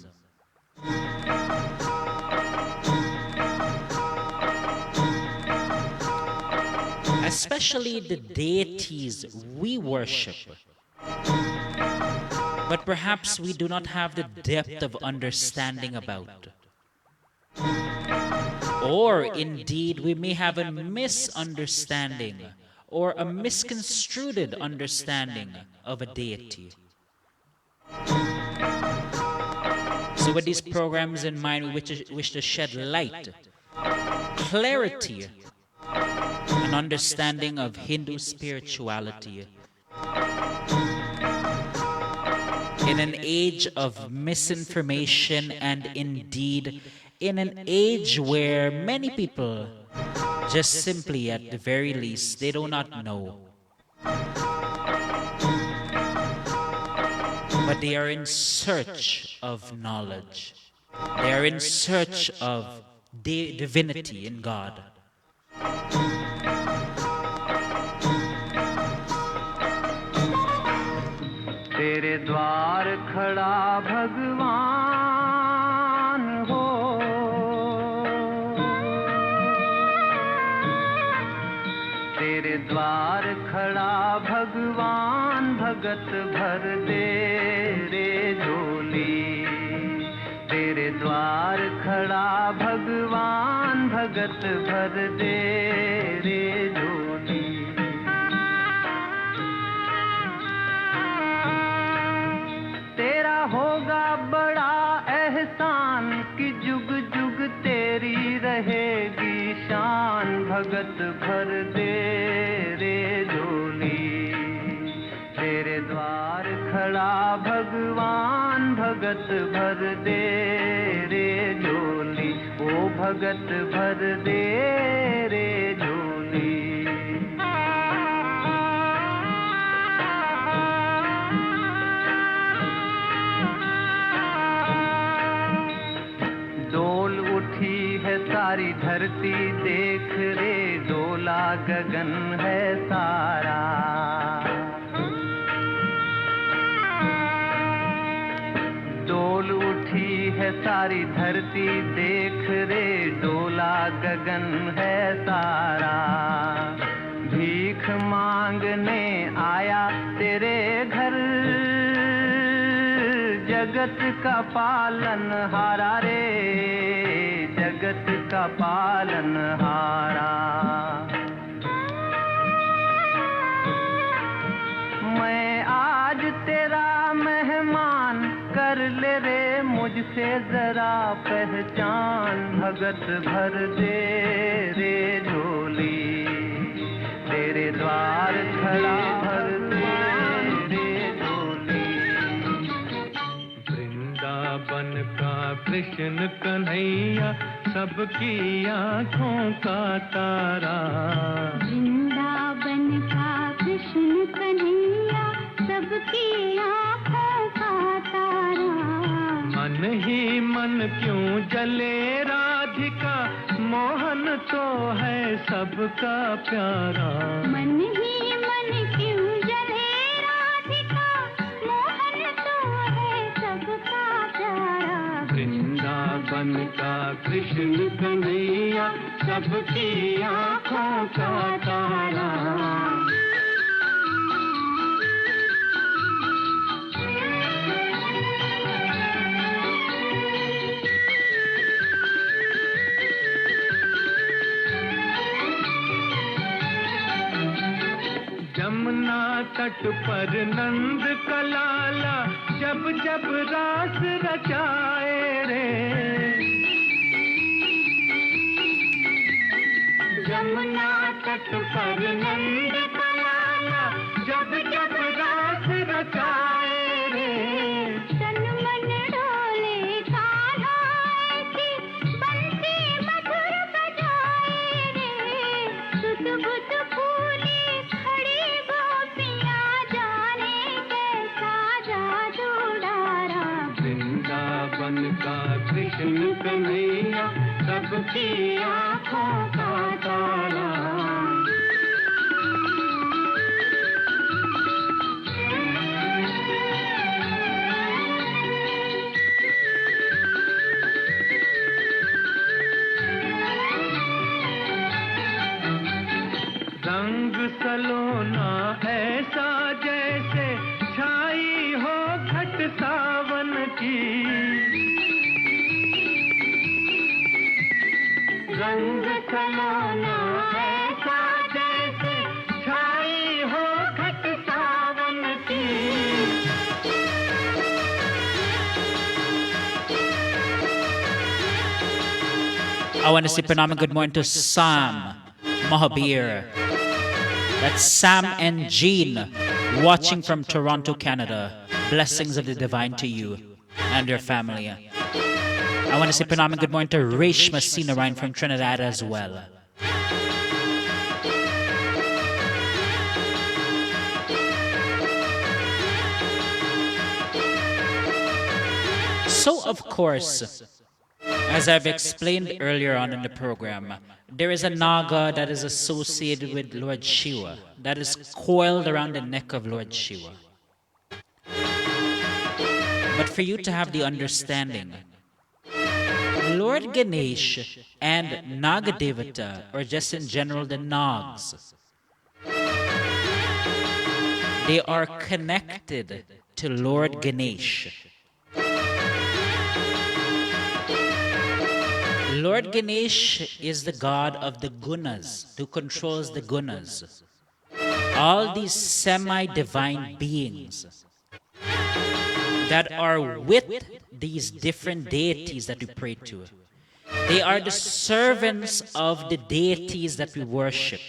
Especially the deities we worship. But perhaps we do not have the depth of understanding about. Or indeed, we may have a misunderstanding or a misconstrued understanding of a deity. So with these programs in mind, we wish to shed light, clarity, an understanding of Hindu spirituality in an age of misinformation, and indeed in an age where many people just simply, at the very least, they do not know. But they are in search of knowledge. They are in search of divinity in God. तेरे द्वार खड़ा भगवान हो, तेरे द्वार खड़ा भगवान, भगत भर दे रे झोली। तेरे द्वार खड़ा भगवान, भगत भर दे रे झोली। तेरा होगा बड़ा एहसान कि जुग जुग तेरी रहेगी शान, भगत भर दे रे झोली। तेरे द्वार खड़ा भगवान, भगत भर दे रे झोली। ओ भगत भर दे रे झोली। डोल उठी है सारी धरती देख रे, डोला गगन है सारा। डोल उठी है सारी धरती देख रे, डोला गगन है सारा। भीख मांगने आया तेरे घर, जगत का पालन हारा रे, जगत का पालन हारा। मैं आज तेरा मेहमान, कर ले रे मुझसे जरा पहचान, भगत भर दे रे झोली। तेरे द्वार खड़ा भर दे रे झोली। वृंदावन का कृष्ण कन्हैया, सबकी आँखों का तारा। वृंदावन का कृष्ण कन्हैया, सबकी आँखों का तारा। मन ही मन क्यों जले राधिका, मोहन तो है सबका प्यारा। मन ही मन क्यों जले राधिका, मोहन तो है सबका प्यारा। वृंदावन का कृष्ण कन्हैया, सबकी आँखों का तारा। यमुना तट पर नंद का लाला, जब जब रास रचाए रे। यमुना तट पर नंद का लाला, जब जब रास रचाए रे। तन मन डोले कान्हा ऐसी, बंसी मधुर बजाए रे। सुध बुध फूली खड़ी गोपियाँ, जाने कैसा जादू डारा। वृंदावन का कृष्ण कन्हैया, सबकी आँखों का तारा। सलोना ऐसा जैसे छाई हो घट सावन की, रंग सलोना ऐसा जैसे छाई हो घट सावन की। I want to say Pranam good morning to Sam Mahabir. That's Sam and Jean watching from Toronto, Canada. Blessings of the divine to you and your family. I want to say Pranam good morning to Reshma Sinarayan from Trinidad as well. So, of course, as I've explained earlier on in the program, there is a Naga that is associated with Lord Shiva, that is coiled around the neck of Lord Shiva. But for you to have the understanding, Lord Ganesh and Nagadevata, or just in general the Nags, they are connected to Lord Ganesh. Lord Ganesh is the god of the gunas, who controls the gunas. All these semi-divine beings that are with these different deities that we pray to. They are the servants of the deities that we worship.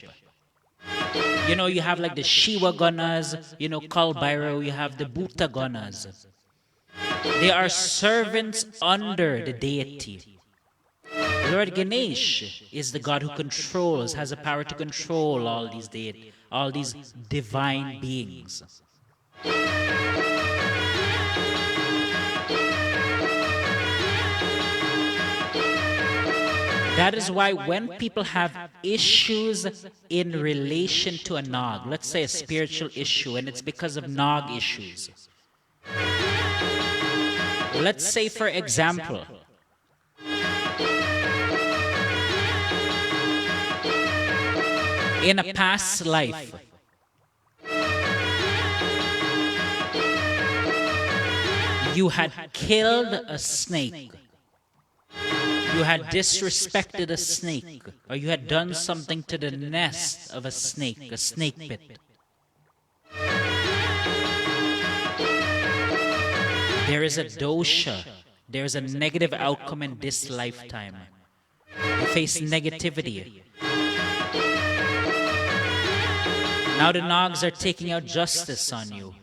You know, you have like the Shiva gunas, you know, Kal Bhairav, you have the Bhuta gunas. They are servants under the deity. Lord Ganesh is the god who controls, has the power to control all these deities, all these divine beings. That is why when people have issues in relation to a Nag, let's say a spiritual issue, and it's because of Nag issues. Let's say, for example, in a past life, you had killed a snake, you had disrespected a snake, or you had done something to the nest of a snake pit. There is a dosha, there is a negative outcome in this lifetime. You face negativity. Now the Nags are taking out justice on you.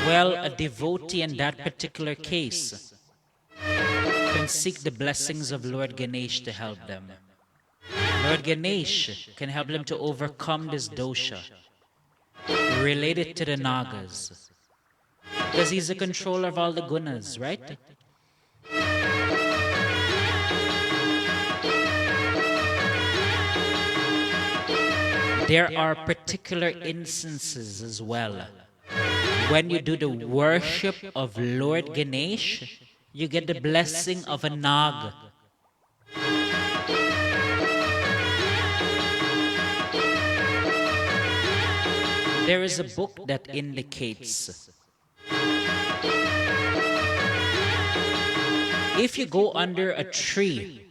Well, a devotee in that particular case can seek the blessings of Lord Ganesh to help them. Lord Ganesh can help them to overcome this dosha related to the Nagas. Because he's the controller of all the gunas, right? There are particular instances as well. When you do the worship of Lord Ganesh, you get the blessing of a Nag. There is a book that indicates if you go under a tree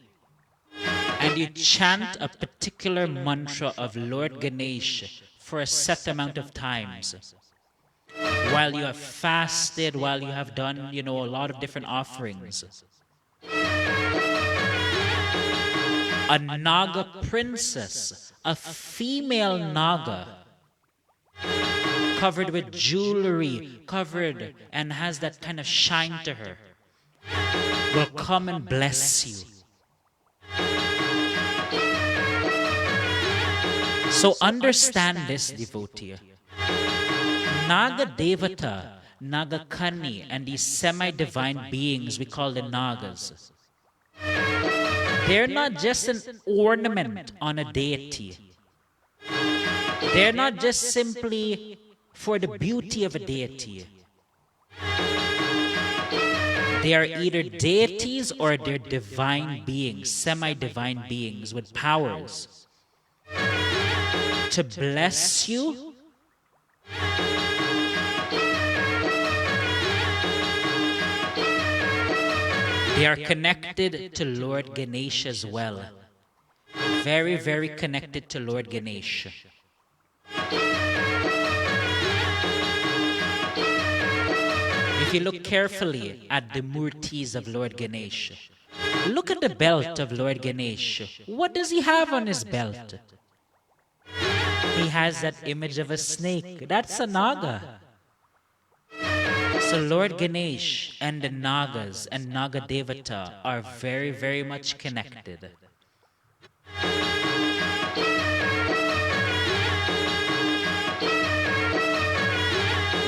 and you chant a particular mantra of Lord Ganesh for a set amount of times, while you have fasted, while you have done, a lot of different offerings, a Naga princess, a female Naga, covered with jewelry, covered and has that kind of shine to her, will come and bless you. So understand this, devotee. Naga Devata, Naga Kani, and these semi-divine beings we call the Nagas, they're not just an ornament on a deity. They're not just simply for the beauty of a deity. they are either deities or they're divine beings, semi-divine beings with powers to bless you They are connected to Lord Ganesh as well. Very, very connected to Lord Ganesh. If you look carefully at the murtis of Lord Ganesh, look at the belt of Lord Ganesh. What does he have on his belt? He has that image of a snake. That's a Naga. So Lord Ganesh and the Nagas and Naga Devata are very, very much connected.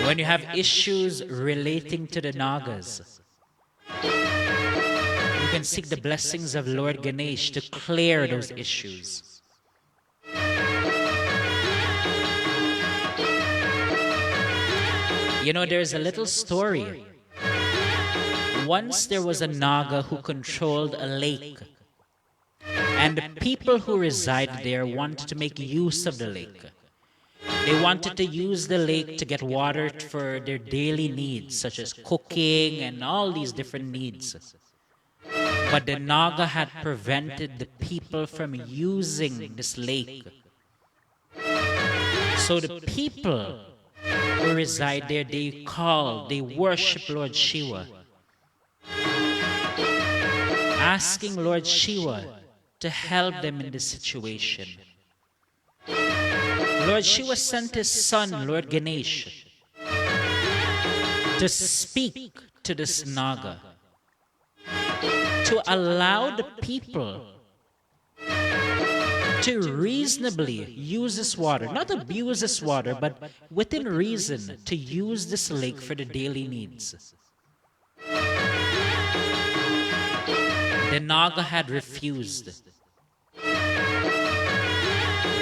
When you have issues relating to the Nagas, you can seek the blessings of Lord Ganesh to clear those issues. You know, there's a little story. Once there was a Naga who controlled a lake, and the people who resided there wanted to make use of the lake. They wanted to use the lake to get water for their daily needs, such as cooking and all these different needs. But the Naga had prevented the people from using this lake. So the people who reside there, they worship Lord Shiva, asking Lord Shiva to help them in this situation. Lord Shiva sent his son, Lord Ganesh, to speak to this Naga, to allow the people to reasonably use this water, not abuse this water, but within reason, to use this lake for the daily needs. The Naga had refused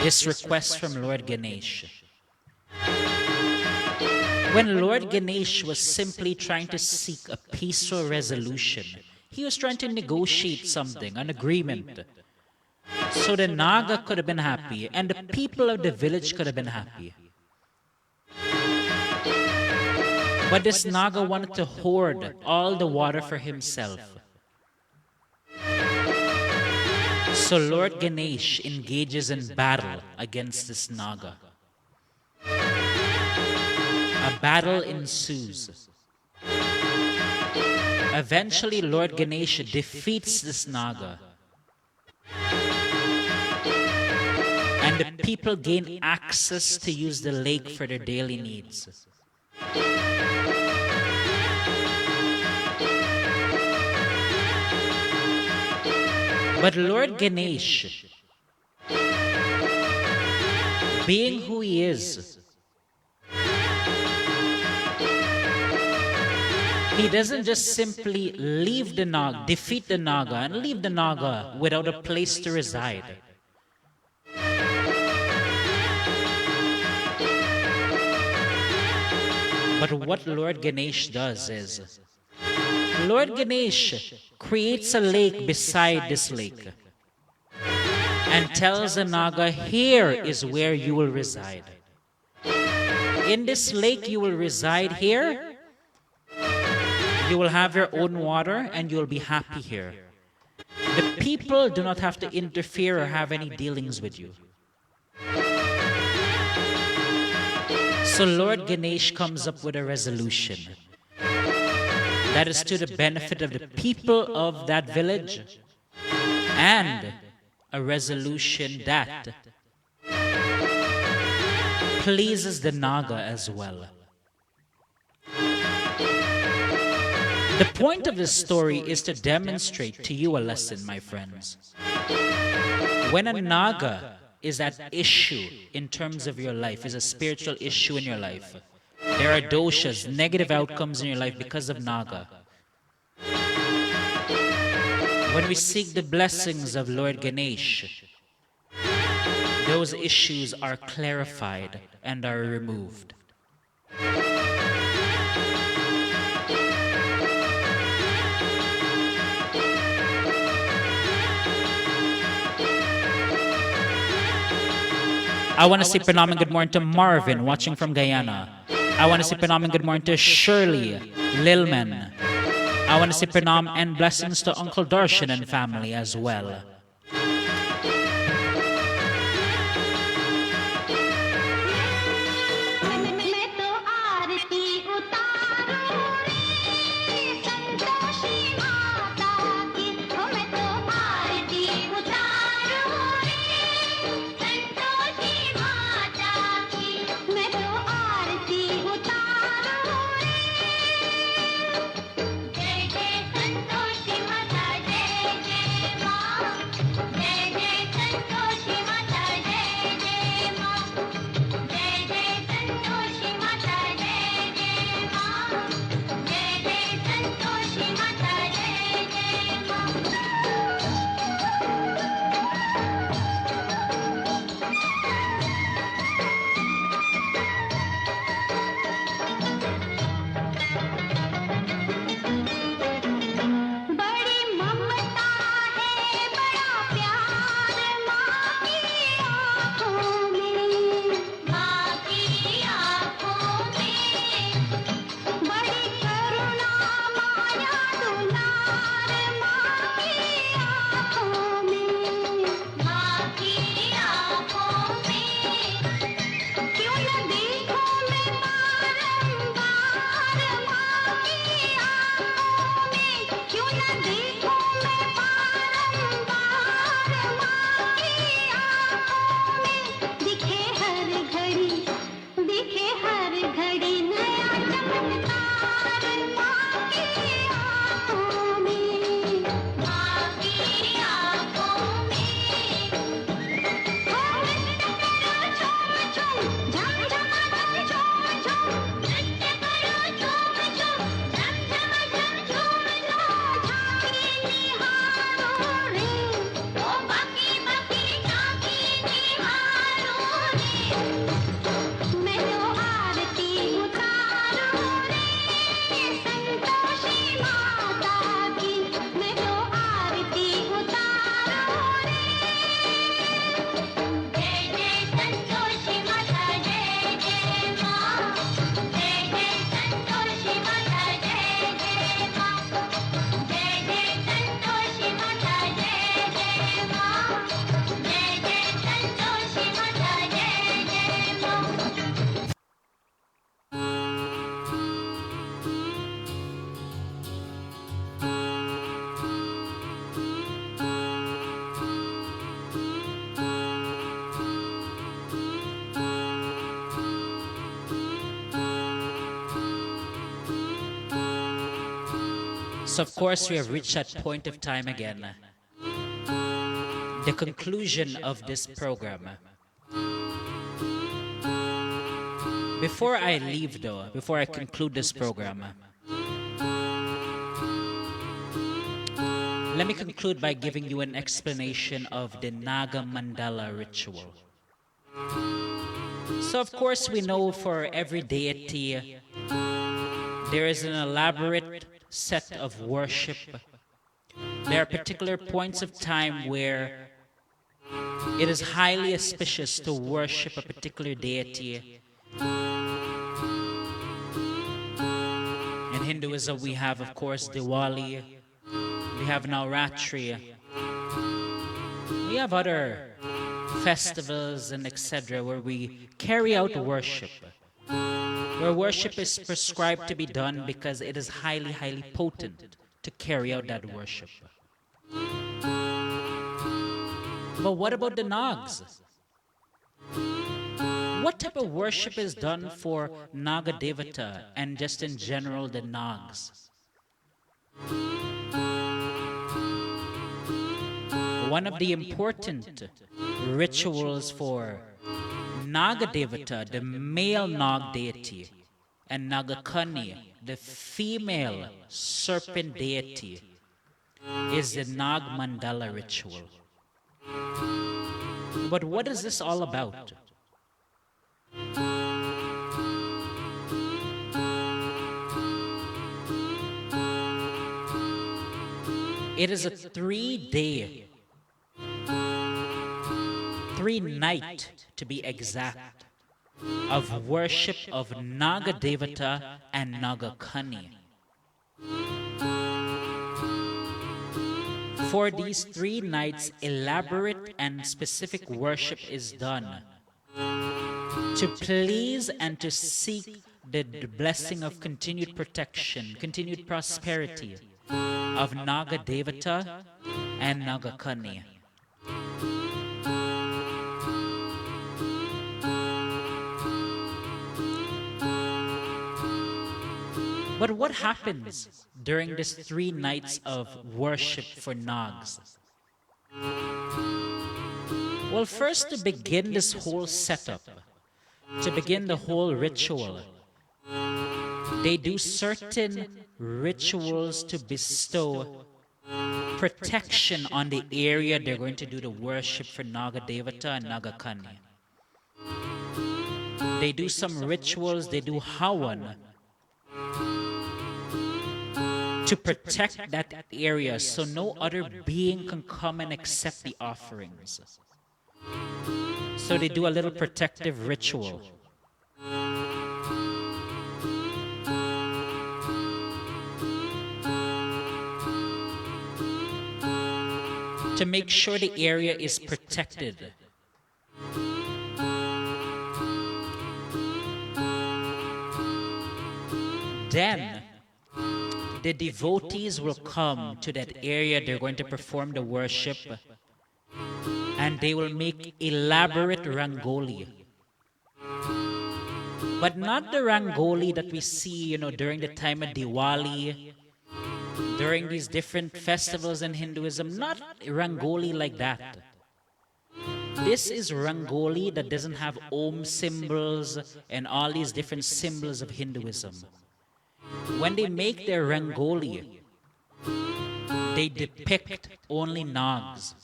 this request from Lord Ganesh. When Lord Ganesh was simply trying to seek a peaceful resolution, he was trying to negotiate something, an agreement, so the Naga could have been happy and the people of the village could have been happy. But this Naga wanted to hoard all the water for himself. So Lord Ganesh engages in battle against this Naga. A battle ensues. Eventually, Lord Ganesh defeats this Naga. And the people gain access to use the lake for their daily needs. But Lord Ganesh, being who he is, he doesn't just simply leave the Naga, defeat the Naga, and leave the Naga without a place to reside. But what Lord Ganesh does is, Lord Ganesh creates a lake beside this lake and tells the Naga, here is where you will reside. In this lake you will reside here. You will have your own water and you will be happy here. The people do not have to interfere or have any dealings with you. So Lord Ganesh comes up with a resolution that is to the benefit of the people of that village, and a resolution that pleases the Naga as well. The point of this story is to demonstrate to you a lesson, my friends. When a Naga is at issue in terms of your life, is a spiritual issue in your life, there are doshas, negative outcomes in your life because of Naga. When we seek the blessings of Lord Ganesh, those issues are clarified and are removed. I want to say pranam and good morning to Marvin, watching from Guyana. I want to say pranam and good morning to Shirley Lilman. I want to say pranam and blessings to Uncle Darshan and family as well. मैं तो आरती उतारूं रे संतोषी माता की मैं तो आरती उतारूं रे संतोषी माता की मैं तो आरती उतारूं रे जय जय संतोषी माता जय जय माँ जय जय संतोषी माता जय जय माँ जय जय संतोषी माता जय जय माँ जय जय संतोषी माता जय जय माँ बड़ी ममता है बड़ा प्यार माँ की आँखों में माँ की आँखों में बड़ी करुणा माया दुलार माँ की आँखों में माँ की आँखों में क्यों न देखूं मैं बारंबार माँ की आँखों में क्यों न देखूं मैं बारंबार माँ की आँखों में दिखे हर घड़ी नया चमत्कार माँ की आँखों में माँ की आँखों में हो नृत्य करो झूम झूम झम झम झम झूम झूम नृत्य करो झूम झूम झम झम झम झूम झूम झांकी निहारो रे ओ बाकी बाकी झांकी निहारो रे मैं तो आरती उतारूं रे संतोषी माता की मैं तो आरती उतारूं रे जय जय संतोषी माता जय जय माँ जय जय संतोषी माता जय जय माँ जय जय संतोषी माता जय जय माँ जय जय संतोषी माता जय जय माँ So of course we have reached that point of time again. The conclusion of this program. Before I leave though, before I conclude this program, let me conclude by giving you an explanation of the Naga Mandala ritual. So of course we know for every deity there is an elaborate set of worship. There are particular points of time where it is highly auspicious to worship a particular deity. In Hinduism we have of course Diwali, we have Navratri, we have other festivals and etc. where we carry out worship. Where worship is prescribed to be done because it is highly, highly potent to carry out that worship. But what about the Nags? What type of worship is done for Naga Devata and just in general the Nags? One of the important rituals for Naga Devata, the male Nag deity, and Nagakani, the female serpent deity, is the Nag Mandala ritual. But what is this all about? It is a 3-day every night, to be exact, of worship of Naga Devata and Naga Kani. For these 3 nights, elaborate and specific worship is done to please and to seek the blessing of continued protection, continued prosperity of Naga Devata and Naga Kani. But what happens during these 3 nights of worship for Nags? Well, first, to begin this whole setup, to begin the whole ritual, they do certain rituals to bestow protection on the area they're going to do the worship for Naga Devata and Naga Kani. They do some rituals, they do Hawan to protect that area so no other being can come and accept the offerings. So they do a little protective ritual. To make sure the area is protected. Then, the devotees will come to that area they're going to perform the worship, and they will make elaborate rangoli. But not the rangoli that we see, during the time of Diwali, during these different festivals in Hinduism, not rangoli like that. This is rangoli that doesn't have Om symbols and all these different symbols of Hinduism. When they make their rangoli, they depict only Nags.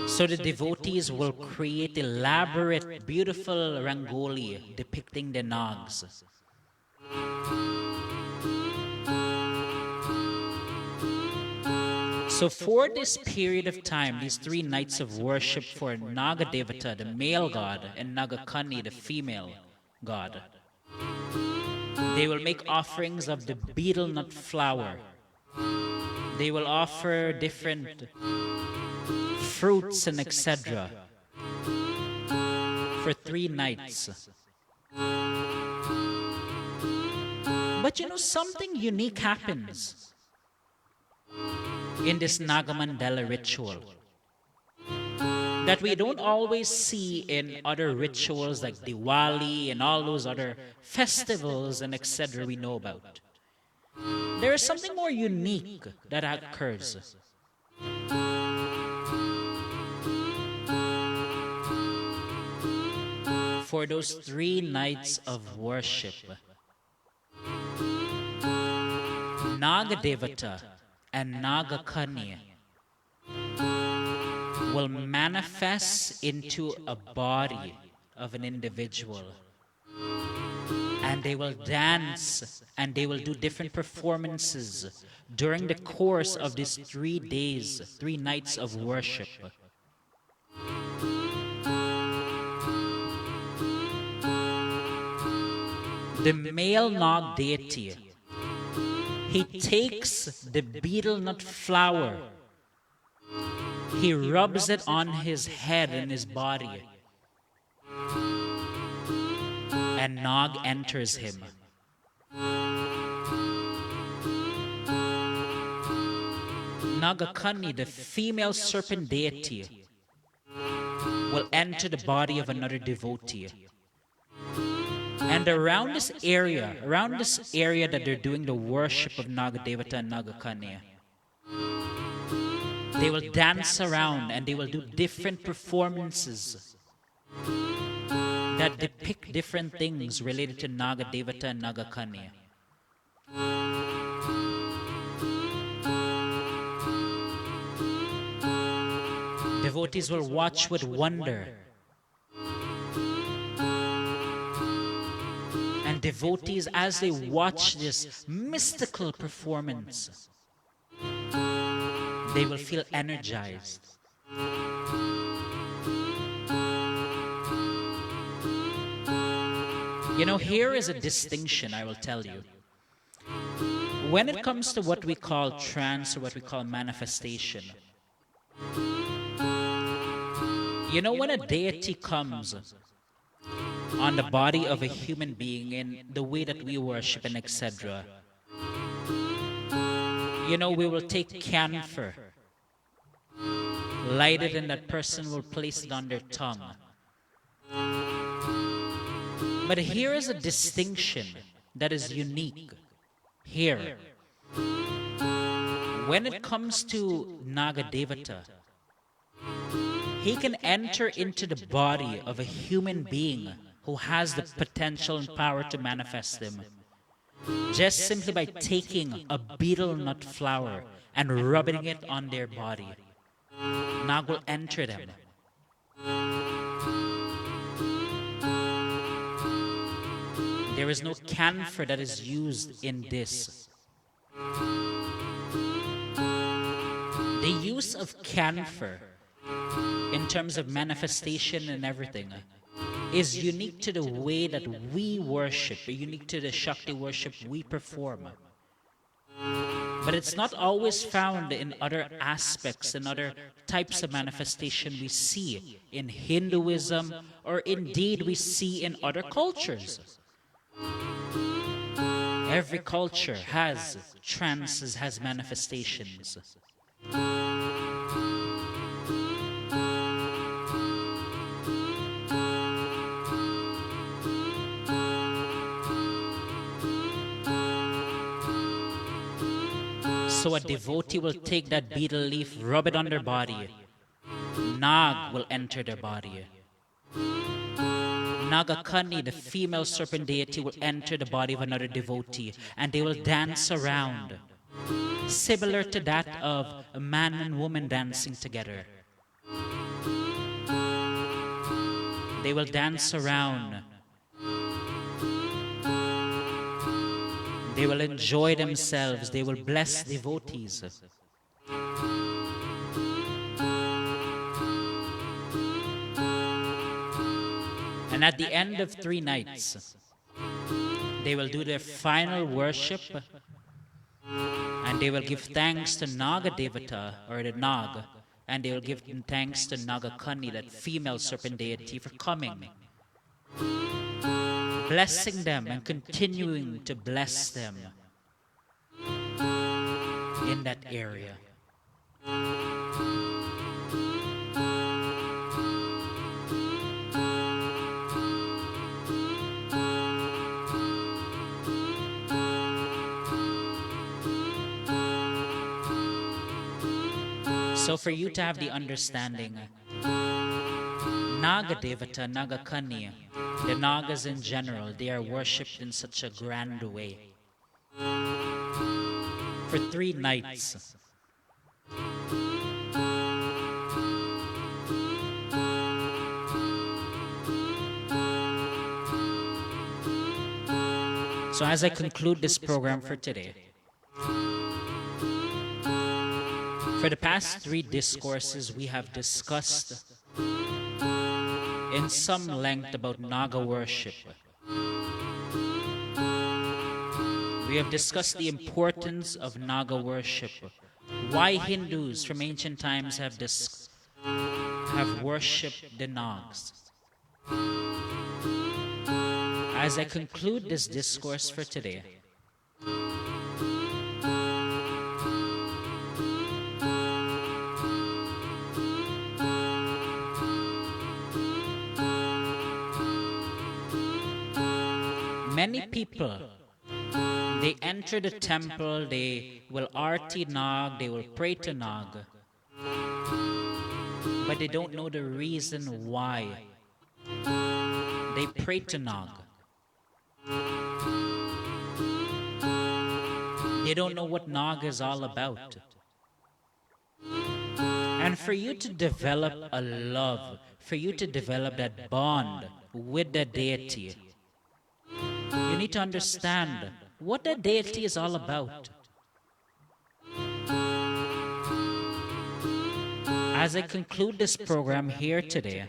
So the devotees will create elaborate, beautiful rangoli depicting the Nags. So for this period of time, these 3 nights of worship for Naga Devata, the male god, and Naga Kani, the female god, they will make offerings of the betel nut flower. They will offer different fruits and etc. for 3 nights. But something unique happens in this Nagamandala ritual that we don't always see in other rituals like Diwali and all those other festivals and etc. we know about. There is something more unique that occurs. For those 3 nights of worship, Naga Devata and Naga Kani will manifest into a body of an individual, and they will dance and they will do different performances during the course of these 3 days, 3 nights of worship. The male Nag deity, he takes the betel nut flower, he rubs it on his head and his body, and Nag enters him. Naga Kani, the female serpent deity, will enter the body of another devotee. And around this area that they're doing the worship of Naga Devata and Naga Kani, they will dance around and they will do different performances that depict different things related to Naga Devata and Naga Kani. Devotees will watch with wonder. Devotees, as they watch this mystical performance, They will feel energized. You know, here is a distinction I will tell you. When it comes to what we call trance or what we call manifestation, you know, when a deity comes on the body of a human being in the way that we worship and etc., you know, we will take camphor, light it, and that person will place it on their tongue. But here is a distinction that is unique here. When it comes to Naga Devata, he can enter into the body of a human being who has the potential and power to manifest them just simply by taking a betel nut flower and rubbing it on their body. Nag will enter them. There is no camphor that is used in this. The use of camphor in terms of manifestation and everything is unique to the way that we worship, unique to the Shakti worship we perform. But it's not always found in other aspects and other types of manifestation we see in Hinduism, or indeed we see in other cultures. Every culture has trances, has manifestations. So a devotee will take that betel leaf, rub it on their body. Nag will enter their body. Nagakani, the female serpent deity, will enter the body of another devotee, and they will dance around, similar to that of a man and woman dancing together. They will dance around. They will enjoy themselves. They will bless devotees. And at the end of 3 nights, they will do their final worship, and they will give thanks to Naga Devata, or the Nag, and they will give thanks to Nagakani, that female serpent deity, for coming, blessing them and continuing to bless them in that area. So for you to have the understanding, Naga Devata, Nagakani, the Nagas in general, they are worshipped in such a grand way. For 3 nights. So as I conclude this program for today, for the past 3 discourses, we have discussed in some length about Naga worship. We have discussed the importance of Naga worship, why Hindus from ancient times have worshipped the Nags. As I conclude this discourse for today, many people, they enter the temple, they will arti Nag, they will pray to Nag, but they don't know the reason why they pray to Nag. They don't know what Nag is all about. And for you to develop a love, for you to develop that bond with the deity, you need to understand what the deity is all about. as I conclude this program here today,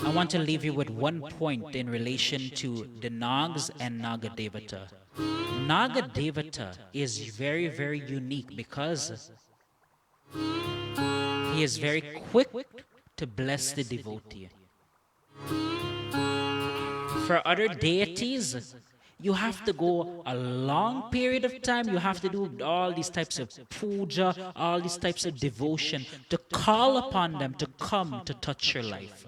I want to leave you with one point in relation to the Nags and Nagadevata. Nagadevata is very, very unique because he is very quick to bless the devotee. For other deities, you have to go a long period of time. You have to do all these types of puja, all these types of devotion to call upon them to come to touch your life.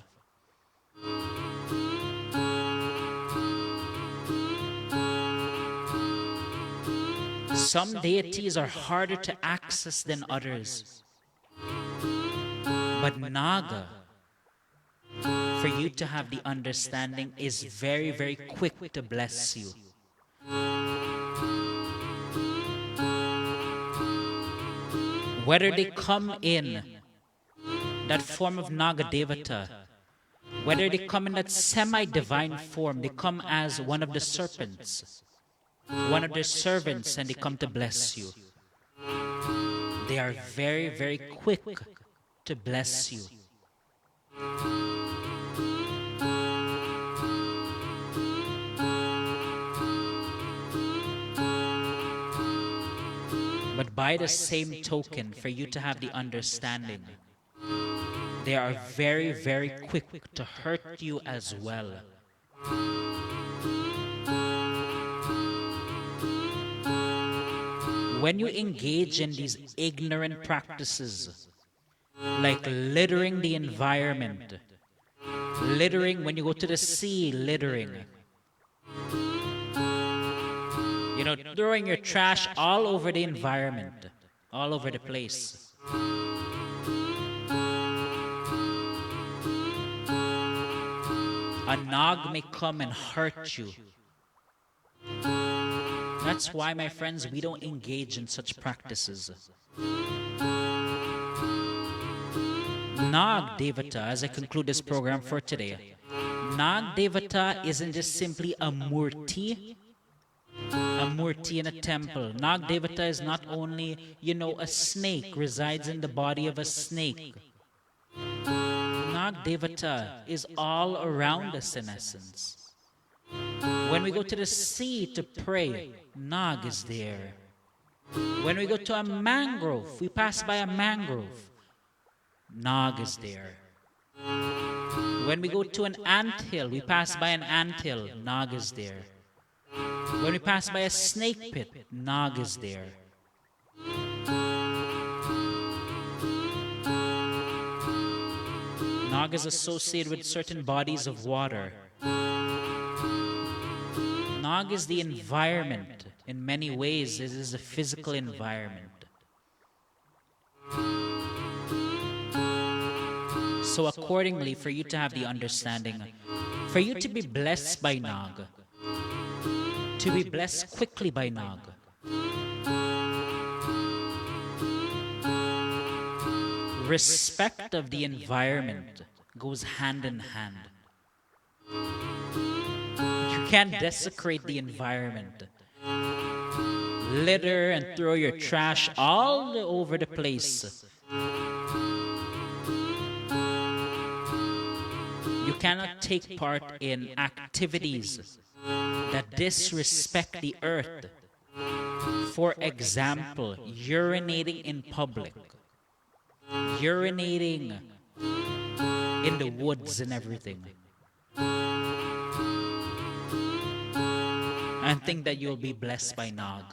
Some deities are harder to access than others. But Naga, for you to have the understanding, is very, very quick to bless you. Whether they come in that form of Nagadevata, whether they come in that semi-divine form, they come as one of the serpents, one of their servants, and they come to bless you. They are very, very quick to bless you. But by the same token, for you to have the understanding, they are very, very quick to hurt you as well. When you engage in these ignorant practices, like littering the environment, littering when you go to the sea, littering, you know, throwing your trash all over the environment, all over the place. A Nag may come and hurt you. That's why, my friends, we don't engage in such practices. Nag Devata, as I conclude this program for today, Nag Devata isn't just simply a murti in a temple. Nag Devata is not only, you know, a snake, resides in the body of a snake. Nag Devata is all around us in essence. When we go to the sea to pray, Nag is there. When we go to a mangrove, we pass by a mangrove, Nag is there. When we go to an anthill, we pass by an anthill, Nag is there. When we pass by a snake pit, Nag is there. Nag is associated with certain bodies of water. Nag is the environment. In many ways, it is a physical environment. So accordingly, for you to have the understanding, for you to be blessed by Nag, to be blessed quickly by Nag, respect of the environment goes hand in hand. You can't desecrate the environment, litter and throw your trash all over the place. You cannot take part in activities that disrespect the earth. For example, urinating in public, urinating in the woods and everything, and think that you'll be blessed by Nag.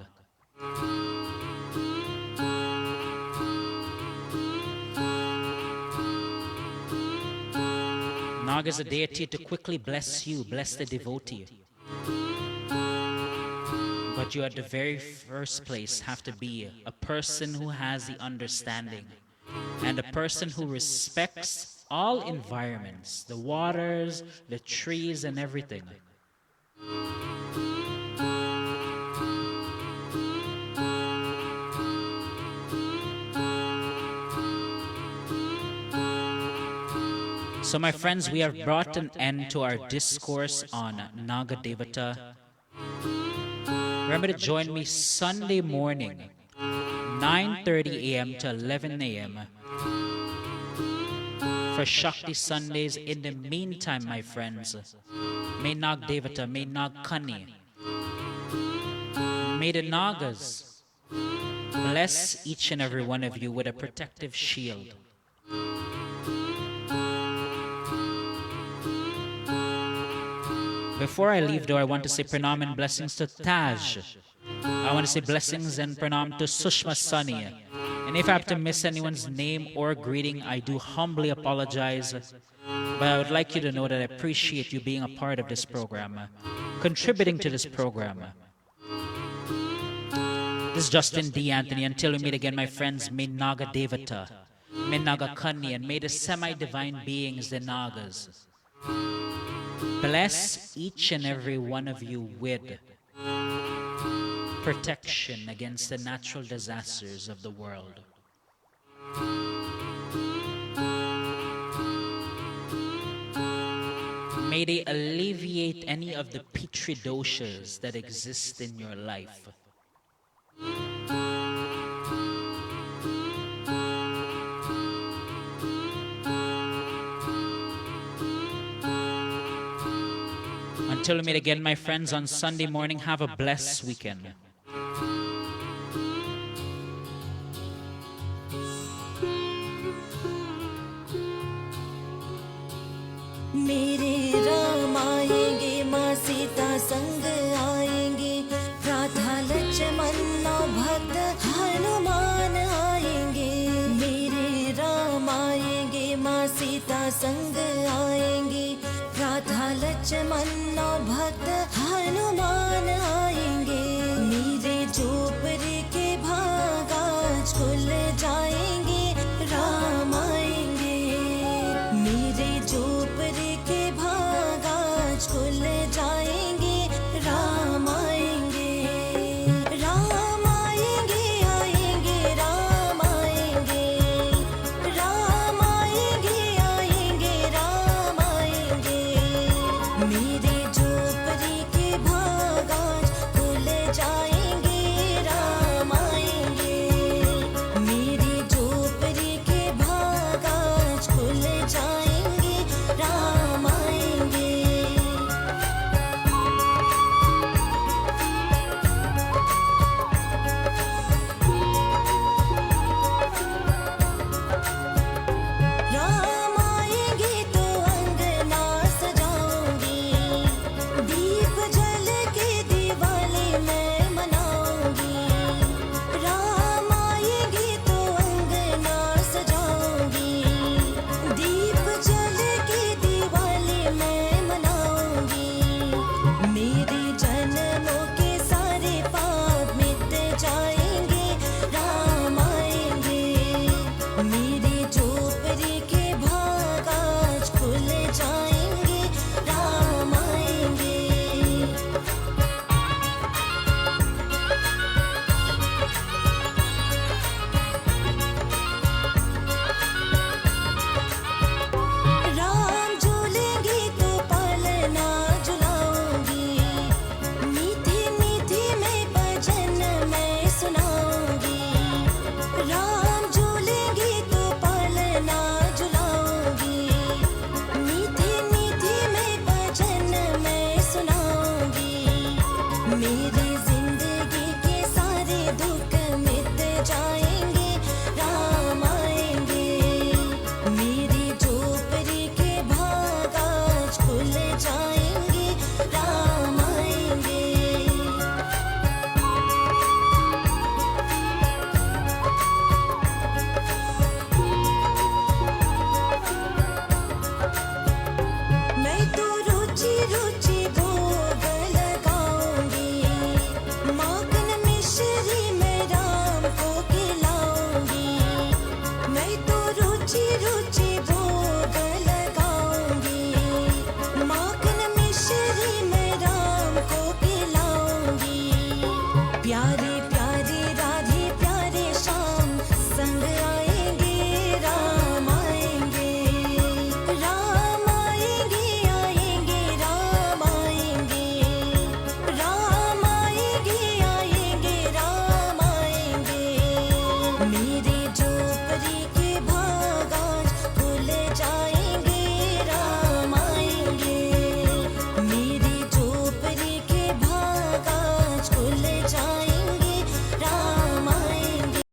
Nag is a deity to quickly bless you, bless the devotee. But you at the very first place have to be a person who has the understanding and a person who respects all environments, the waters, the trees, and everything. So my friends, we have brought an end to our discourse on Nagadevata. Remember to join me Sunday morning, 9:30 a.m. to 11 a.m. for Shakti Sundays. In the meantime, my friends, may Nag Devata, may Nag Kani, may the Nagas bless each and every one of you with a protective shield. Before I leave, though, I want to say pranam and blessings to Taj. I want to say blessings and pranam to Sushma Sunny. And if I have to miss anyone's name or greeting, I do humbly apologize. But I would like you to know that I appreciate you being a part of this program, contributing to this program. This is Justin D. Anthony. Until we meet again, my friends, may Naga Devata, may Naga Kanya, and may the semi-divine beings, the Nagas, bless each and every one of you with protection against the natural disasters of the world. May they alleviate any of the petri doshas that exist in your life. Until we meet again, my friends, on Sunday morning, have a blessed weekend. मेरे राम आएंगे, माँ सीता संग आएंगे, राधा लक्ष्मण नौ भक्त हनुमान आएंगे। मेरे राम आएंगे, माँ सीता संग आएंगे, राधा लक्ष्मण नौ भक्त हनुमान आएंगे।